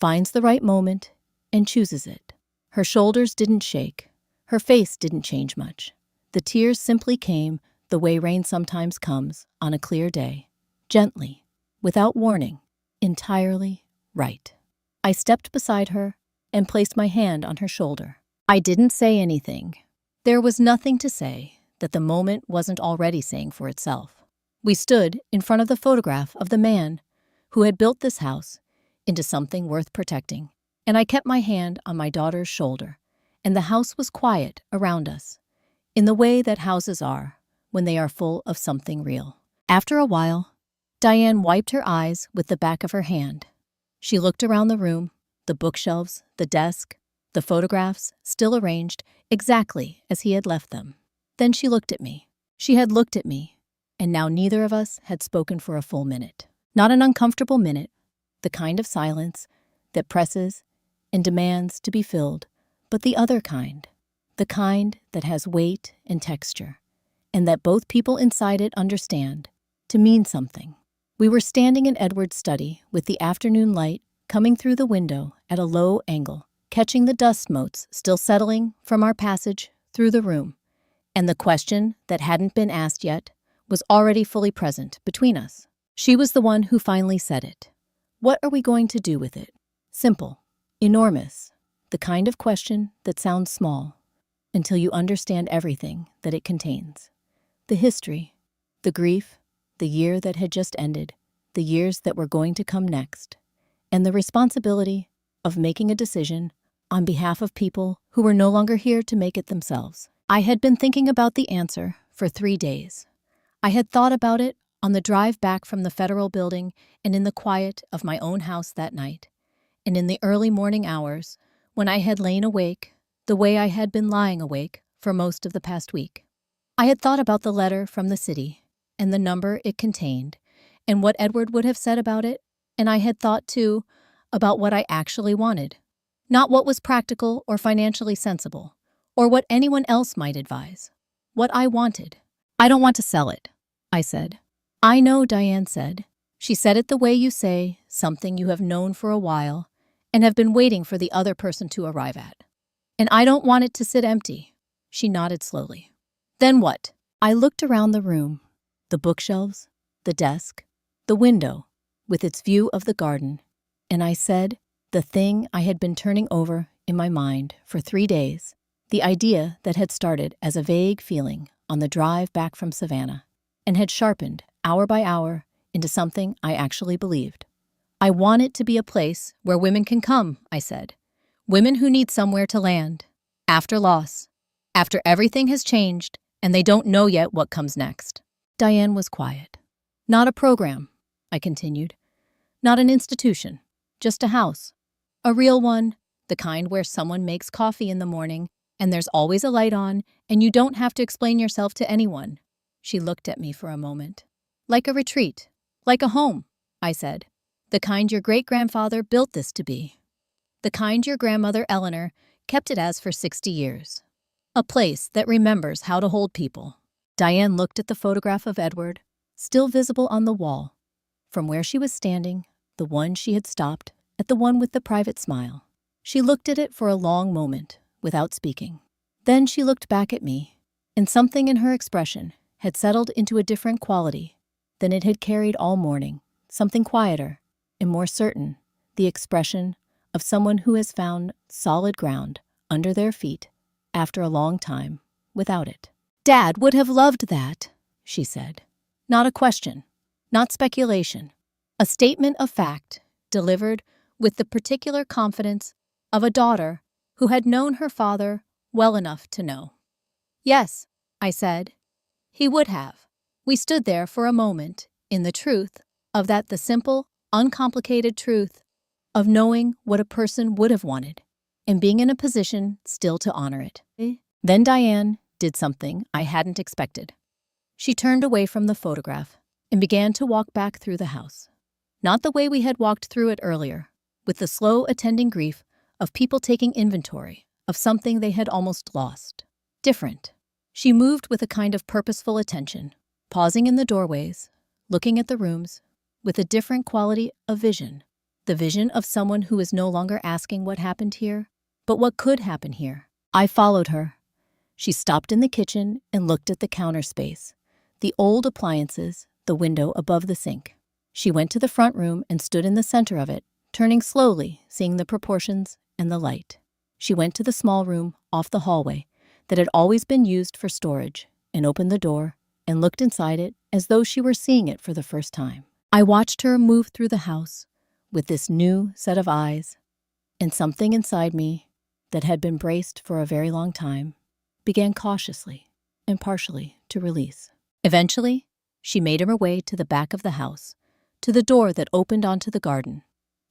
finds the right moment and chooses it. Her shoulders didn't shake. Her face didn't change much. The tears simply came the way rain sometimes comes on a clear day, gently, without warning, entirely right. I stepped beside her and placed my hand on her shoulder. I didn't say anything. There was nothing to say that the moment wasn't already saying for itself. We stood in front of the photograph of the man who had built this house into something worth protecting, and I kept my hand on my daughter's shoulder, and the house was quiet around us, in the way that houses are when they are full of something real. After a while, Diane wiped her eyes with the back of her hand. She looked around the room, the bookshelves, the desk, the photographs still arranged exactly as he had left them. Then she looked at me. She had looked at me, and now neither of us had spoken for a full minute. Not an uncomfortable minute, the kind of silence that presses and demands to be filled, but the other kind, the kind that has weight and texture, and that both people inside it understand to mean something. We were standing in Edward's study with the afternoon light coming through the window at a low angle, catching the dust motes still settling from our passage through the room, and the question that hadn't been asked yet was already fully present between us. She was the one who finally said it. What are we going to do with it? Simple, enormous, the kind of question that sounds small until you understand everything that it contains. The history, the grief, the year that had just ended, the years that were going to come next, and the responsibility of making a decision on behalf of people who were no longer here to make it themselves. I had been thinking about the answer for 3 days. I had thought about it on the drive back from the Federal Building and in the quiet of my own house that night, and in the early morning hours when I had lain awake the way I had been lying awake for most of the past week. I had thought about the letter from the city and the number it contained and what Edward would have said about it, and I had thought, too, about what I actually wanted. Not what was practical or financially sensible, or what anyone else might advise. What I wanted. I don't want to sell it, I said. I know, Diane said. She said it the way you say something you have known for a while and have been waiting for the other person to arrive at. And I don't want it to sit empty. She nodded slowly. Then what? I looked around the room, the bookshelves, the desk, the window with its view of the garden, and I said the thing I had been turning over in my mind for 3 days, the idea that had started as a vague feeling on the drive back from Savannah and had sharpened hour by hour into something I actually believed. I want it to be a place where women can come, I said. Women who need somewhere to land. After loss. After everything has changed and they don't know yet what comes next. Diane was quiet. Not a program, I continued. Not an institution. Just a house. A real one, the kind where someone makes coffee in the morning and there's always a light on and you don't have to explain yourself to anyone. She looked at me for a moment. Like a retreat. Like a home, I said. The kind your great-grandfather built this to be. The kind your grandmother Eleanor kept it as for 60 years. A place that remembers how to hold people. Diane looked at the photograph of Edward, still visible on the wall. From where she was standing, the one she had stopped, at the one with the private smile. She looked at it for a long moment, without speaking. Then she looked back at me, and something in her expression had settled into a different quality than it had carried all morning, something quieter and more certain, the expression of someone who has found solid ground under their feet after a long time without it. Dad would have loved that, she said. Not a question, not speculation, a statement of fact delivered with the particular confidence of a daughter who had known her father well enough to know. Yes, I said, he would have. We stood there for a moment in the truth of that, the simple, uncomplicated truth of knowing what a person would have wanted and being in a position still to honor it. Then Diane did something I hadn't expected. She turned away from the photograph and began to walk back through the house. Not the way we had walked through it earlier, with the slow attending grief of people taking inventory of something they had almost lost. Different. She moved with a kind of purposeful attention, pausing in the doorways, looking at the rooms, with a different quality of vision. The vision of someone who is no longer asking what happened here, but what could happen here. I followed her. She stopped in the kitchen and looked at the counter space, the old appliances, the window above the sink. She went to the front room and stood in the center of it, turning slowly, seeing the proportions and the light. She went to the small room off the hallway that had always been used for storage and opened the door and looked inside it as though she were seeing it for the first time. I watched her move through the house with this new set of eyes, and something inside me that had been braced for a very long time began cautiously and partially to release. Eventually, she made her way to the back of the house, to the door that opened onto the garden,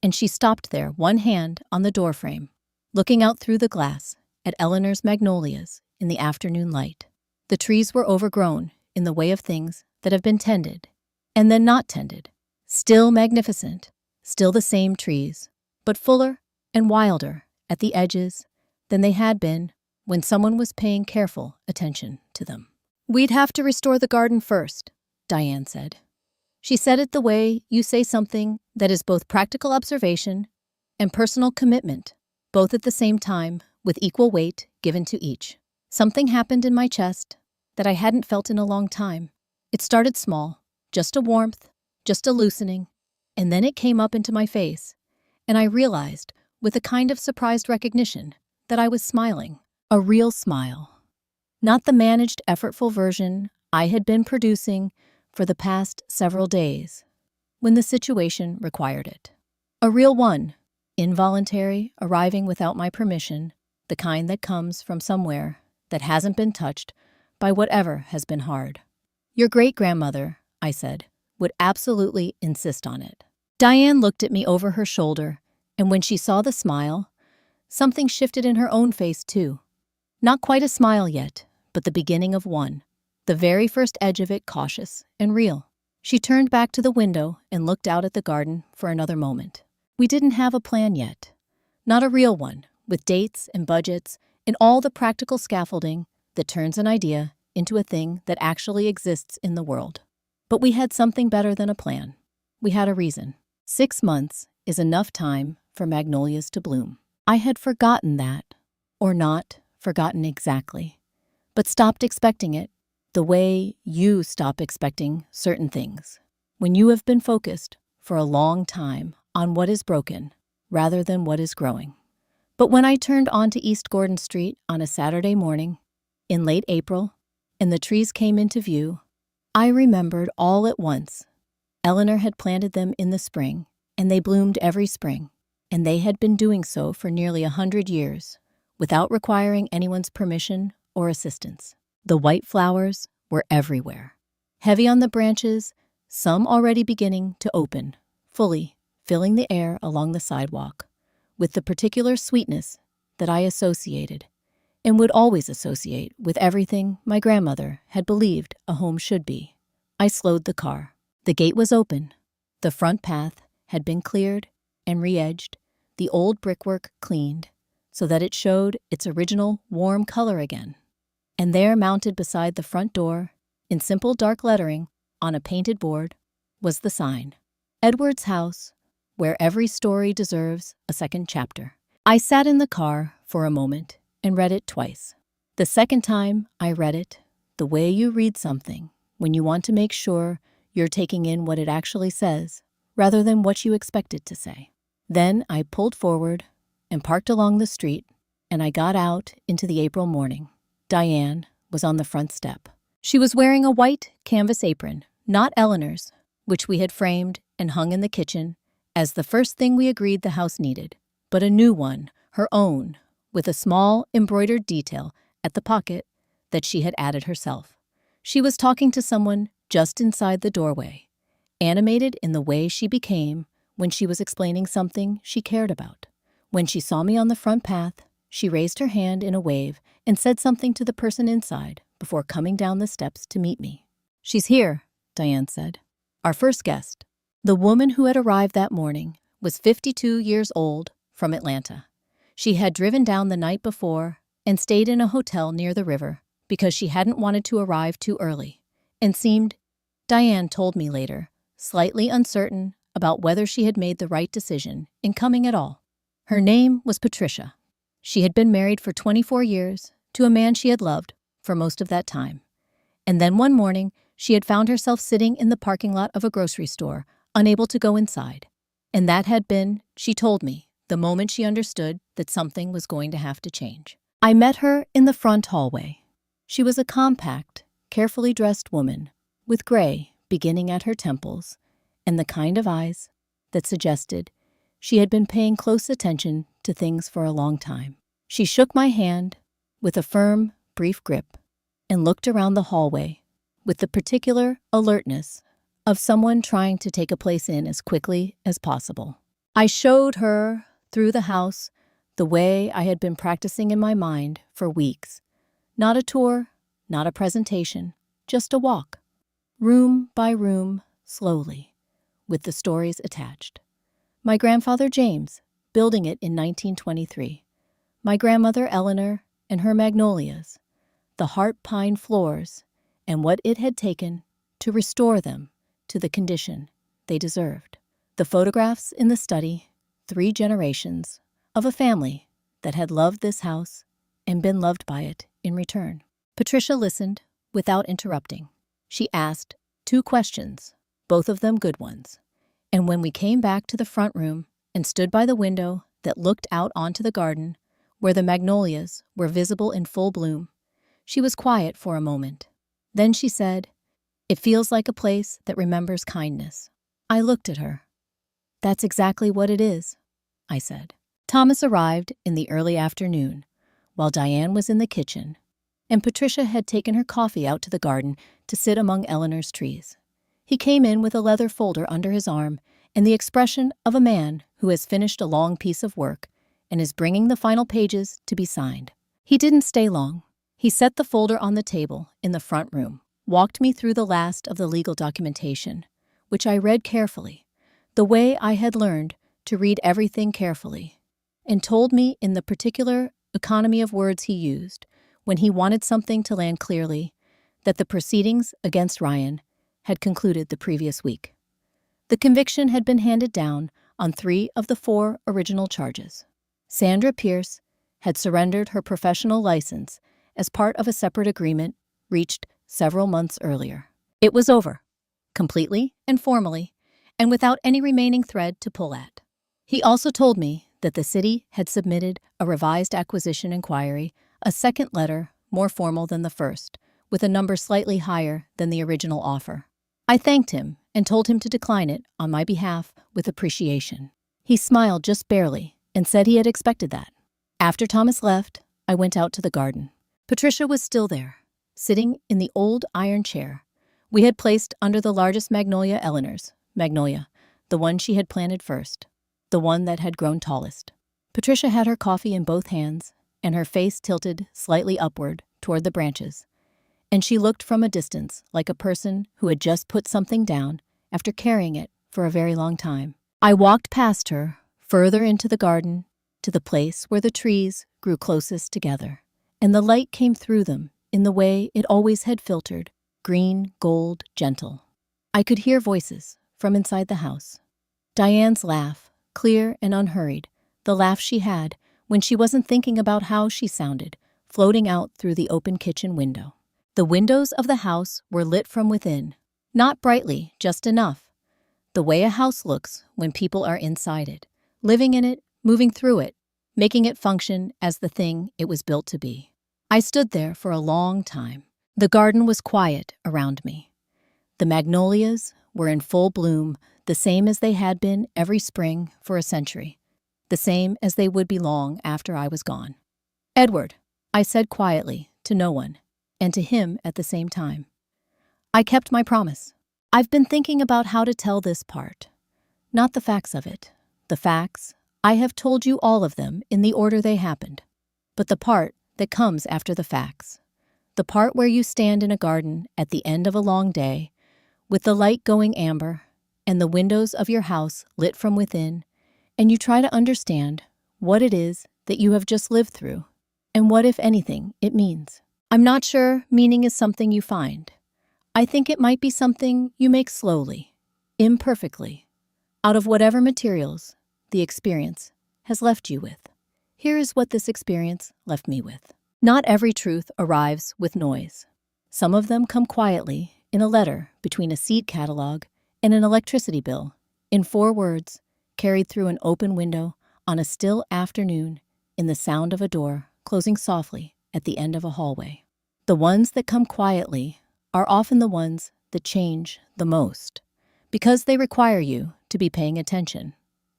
and she stopped there, one hand on the doorframe, looking out through the glass at Eleanor's magnolias in the afternoon light. The trees were overgrown in the way of things that have been tended and then not tended. Still magnificent, still the same trees, but fuller and wilder at the edges than they had been when someone was paying careful attention to them. We'd have to restore the garden first, Diane said. She said it the way you say something that is both practical observation and personal commitment, both at the same time, with equal weight given to each. Something happened in my chest that I hadn't felt in a long time. It started small, just a warmth, just a loosening, and then it came up into my face, and I realized, with a kind of surprised recognition, that I was smiling. A real smile. Not the managed, effortful version I had been producing for the past several days, when the situation required it. A real one, involuntary, arriving without my permission, the kind that comes from somewhere that hasn't been touched by whatever has been hard. Your great-grandmother, I said, would absolutely insist on it. Diane looked at me over her shoulder, and when she saw the smile, something shifted in her own face too. Not quite a smile yet, but the beginning of one, the very first edge of it cautious and real. She turned back to the window and looked out at the garden for another moment. We didn't have a plan yet. Not a real one, with dates and budgets and all the practical scaffolding that turns an idea into a thing that actually exists in the world. But we had something better than a plan. We had a reason. 6 months is enough time for magnolias to bloom. I had forgotten that, or not forgotten exactly, but stopped expecting it the way you stop expecting certain things, when you have been focused for a long time on what is broken rather than what is growing. But when I turned onto East Gordon Street on a Saturday morning in late April and the trees came into view, I remembered all at once, Eleanor had planted them in the spring, and they bloomed every spring, and they had been doing so for nearly 100 years, without requiring anyone's permission or assistance. The white flowers were everywhere, heavy on the branches, some already beginning to open, fully filling the air along the sidewalk, with the particular sweetness that I associated, and would always associate with everything my grandmother had believed a home should be. I slowed the car. The gate was open. The front path had been cleared and re-edged, the old brickwork cleaned, so that it showed its original warm color again. And there, mounted beside the front door, in simple dark lettering on a painted board, was the sign, Edward's House, where every story deserves a second chapter. I sat in the car for a moment and read it twice. The second time I read it, the way you read something when you want to make sure you're taking in what it actually says, rather than what you expect it to say. Then I pulled forward and parked along the street, and I got out into the April morning. Diane was on the front step. She was wearing a white canvas apron, not Eleanor's, which we had framed and hung in the kitchen as the first thing we agreed the house needed, but a new one, her own, with a small embroidered detail at the pocket that she had added herself. She was talking to someone just inside the doorway, animated in the way she became when she was explaining something she cared about. When she saw me on the front path, she raised her hand in a wave and said something to the person inside before coming down the steps to meet me. "She's here," Diane said. "Our first guest." The woman who had arrived that morning was 52 years old, from Atlanta. She had driven down the night before and stayed in a hotel near the river because she hadn't wanted to arrive too early, and seemed, Diane told me later, slightly uncertain about whether she had made the right decision in coming at all. Her name was Patricia. She had been married for 24 years to a man she had loved for most of that time. And then one morning, she had found herself sitting in the parking lot of a grocery store, unable to go inside. And that had been, she told me, the moment she understood that something was going to have to change. I met her in the front hallway. She was a compact, carefully dressed woman with gray beginning at her temples and the kind of eyes that suggested she had been paying close attention to things for a long time. She shook my hand with a firm, brief grip and looked around the hallway with the particular alertness of someone trying to take a place in as quickly as possible. I showed her through the house the way I had been practicing in my mind for weeks. Not a tour, not a presentation, just a walk, room by room, slowly, with the stories attached. My grandfather James, building it in 1923. My grandmother Eleanor and her magnolias, the heart pine floors, and what it had taken to restore them to the condition they deserved. The photographs in the study, 3 generations of a family that had loved this house and been loved by it in return. Patricia listened without interrupting. She asked 2 questions, both of them good ones. And when we came back to the front room and stood by the window that looked out onto the garden, where the magnolias were visible in full bloom, she was quiet for a moment. Then she said, "It feels like a place that remembers kindness." I looked at her. "That's exactly what it is," I said. Thomas arrived in the early afternoon, while Diane was in the kitchen, and Patricia had taken her coffee out to the garden to sit among Eleanor's trees. He came in with a leather folder under his arm and the expression of a man who has finished a long piece of work and is bringing the final pages to be signed. He didn't stay long. He set the folder on the table in the front room, walked me through the last of the legal documentation, which I read carefully, the way I had learned to read everything carefully, and told me in the particular economy of words he used when he wanted something to land clearly that the proceedings against Ryan had concluded the previous week. The conviction had been handed down on 3 of the 4 original charges. Sandra Pierce had surrendered her professional license as part of a separate agreement reached several months earlier. It was over, completely and formally, and without any remaining thread to pull at. He also told me that the city had submitted a revised acquisition inquiry, a second letter more formal than the first, with a number slightly higher than the original offer. I thanked him and told him to decline it on my behalf with appreciation. He smiled just barely and said he had expected that. After Thomas left, I went out to the garden. Patricia was still there, sitting in the old iron chair we had placed under the largest magnolia Eleanor's, Magnolia, the one she had planted first, the one that had grown tallest. Patricia had her coffee in both hands and her face tilted slightly upward toward the branches, and she looked from a distance like a person who had just put something down after carrying it for a very long time. I walked past her, further into the garden, to the place where the trees grew closest together, and the light came through them in the way it always had filtered, green, gold, gentle. I could hear voices from inside the house. Diane's laugh, clear and unhurried, the laugh she had when she wasn't thinking about how she sounded, floating out through the open kitchen window. The windows of the house were lit from within, not brightly, just enough. The way a house looks when people are inside it, living in it, moving through it, making it function as the thing it was built to be. I stood there for a long time. The garden was quiet around me. The magnolias were in full bloom, the same as they had been every spring for a century, the same as they would be long after I was gone. "Edward," I said quietly to no one, and to him at the same time. I kept my promise. I've been thinking about how to tell this part. Not the facts of it. The facts, I have told you all of them in the order they happened. But the part that comes after the facts. The part where you stand in a garden at the end of a long day, with the light going amber, and the windows of your house lit from within, and you try to understand what it is that you have just lived through, and what, if anything, it means. I'm not sure meaning is something you find. I think it might be something you make slowly, imperfectly, out of whatever materials the experience has left you with. Here is what this experience left me with. Not every truth arrives with noise. Some of them come quietly in a letter between a seed catalog and an electricity bill, in 4 words, carried through an open window on a still afternoon in the sound of a door closing softly at the end of a hallway. The ones that come quietly are often the ones that change the most, because they require you to be paying attention.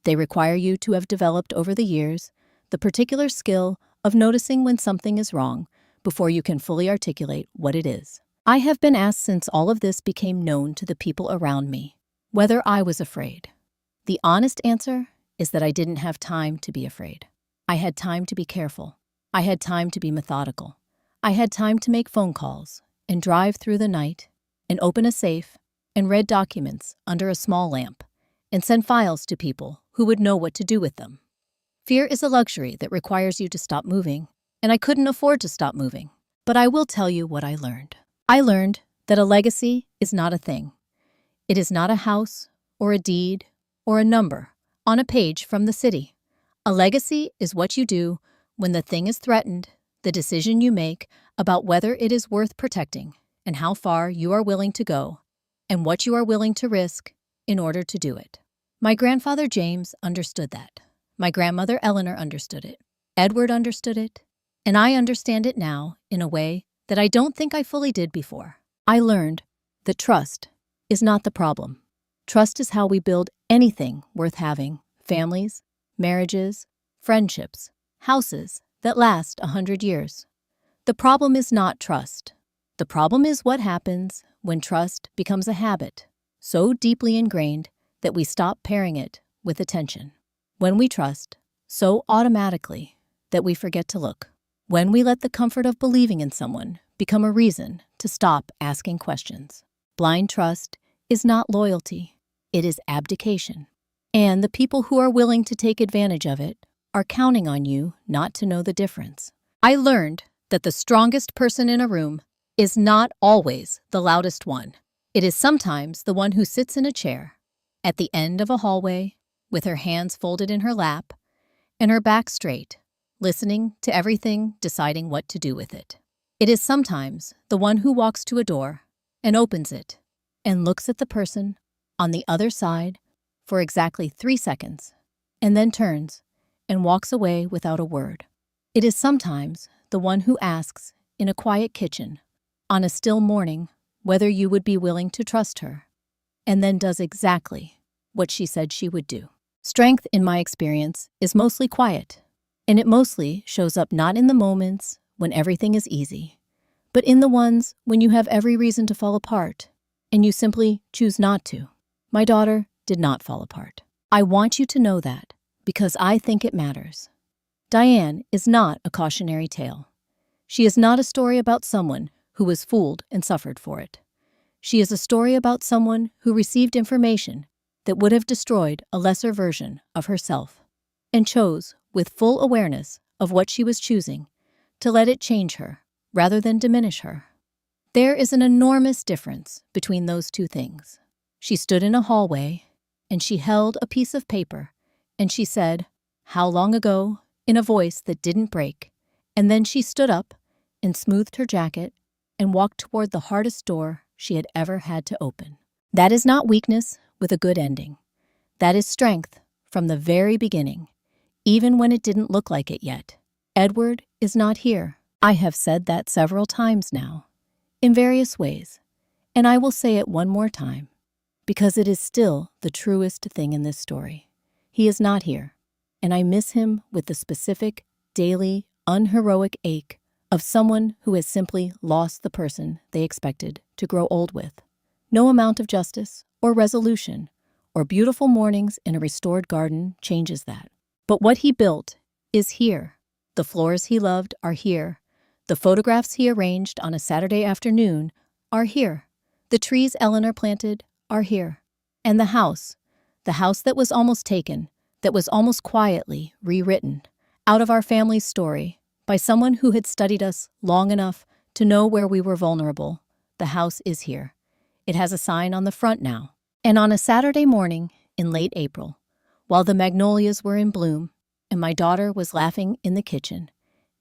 They require you to have developed over the years the particular skill of noticing when something is wrong before you can fully articulate what it is. I have been asked since all of this became known to the people around me whether I was afraid. The honest answer is that I didn't have time to be afraid. I had time to be careful. I had time to be methodical. I had time to make phone calls and drive through the night and open a safe and read documents under a small lamp and send files to people who would know what to do with them. Fear is a luxury that requires you to stop moving, and I couldn't afford to stop moving. But I will tell you what I learned. I learned that a legacy is not a thing. It is not a house or a deed or a number on a page from the city. A legacy is what you do when the thing is threatened, the decision you make about whether it is worth protecting and how far you are willing to go and what you are willing to risk in order to do it. My grandfather James understood that. My grandmother Eleanor understood it. Edward understood it. And I understand it now in a way that I don't think I fully did before. I learned that trust is not the problem. Trust is how we build anything worth having: families, marriages, friendships, houses that last 100 years. The problem is not trust. The problem is what happens when trust becomes a habit, so deeply ingrained that we stop pairing it with attention. When we trust so automatically that we forget to look. When we let the comfort of believing in someone become a reason to stop asking questions. Blind trust is not loyalty, it is abdication. And the people who are willing to take advantage of it are counting on you not to know the difference. I learned that the strongest person in a room is not always the loudest one. It is sometimes the one who sits in a chair at the end of a hallway with her hands folded in her lap and her back straight, listening to everything, deciding what to do with it. It is sometimes the one who walks to a door and opens it and looks at the person on the other side for exactly 3 seconds and then turns and walks away without a word. It is sometimes the one who asks in a quiet kitchen on a still morning whether you would be willing to trust her. and then does exactly what she said she would do. Strength, in my experience, is mostly quiet, and it mostly shows up not in the moments when everything is easy, but in the ones when you have every reason to fall apart, and you simply choose not to. My daughter did not fall apart. I want you to know that, because I think it matters. Diane is not a cautionary tale. She is not a story about someone who was fooled and suffered for it. She is a story about someone who received information that would have destroyed a lesser version of herself, and chose, with full awareness of what she was choosing, to let it change her rather than diminish her. There is an enormous difference between those two things. She stood in a hallway, and she held a piece of paper, and she said, "How long ago?" in a voice that didn't break, and then she stood up and smoothed her jacket and walked toward the hardest door she had ever had to open. That is not weakness with a good ending. That is strength from the very beginning, even when it didn't look like it yet. Edward is not here. I have said that several times now, in various ways, and I will say it one more time, because it is still the truest thing in this story. He is not here, and I miss him with the specific, daily, unheroic ache of someone who has simply lost the person they expected to grow old with. No amount of justice or resolution or beautiful mornings in a restored garden changes that. But what he built is here. The floors he loved are here. The photographs he arranged on a Saturday afternoon are here. The trees Eleanor planted are here. And the house that was almost taken, that was almost quietly rewritten out of our family's story by someone who had studied us long enough to know where we were vulnerable, the house is here. It has a sign on the front now. And on a Saturday morning in late April, while the magnolias were in bloom and my daughter was laughing in the kitchen,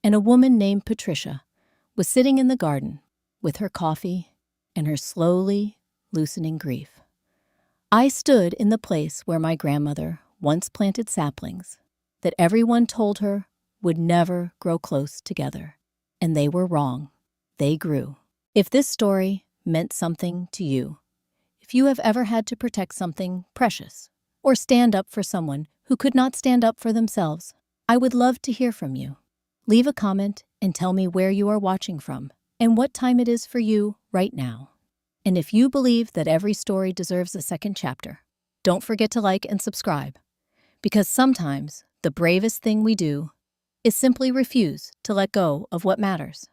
and a woman named Patricia was sitting in the garden with her coffee and her slowly loosening grief, I stood in the place where my grandmother once planted saplings that everyone told her would never grow close together. And they were wrong. They grew. If this story meant something to you, if you have ever had to protect something precious or stand up for someone who could not stand up for themselves, I would love to hear from you. Leave a comment and tell me where you are watching from and what time it is for you right now. And if you believe that every story deserves a second chapter, don't forget to like and subscribe, because sometimes the bravest thing we do is simply refuse to let go of what matters.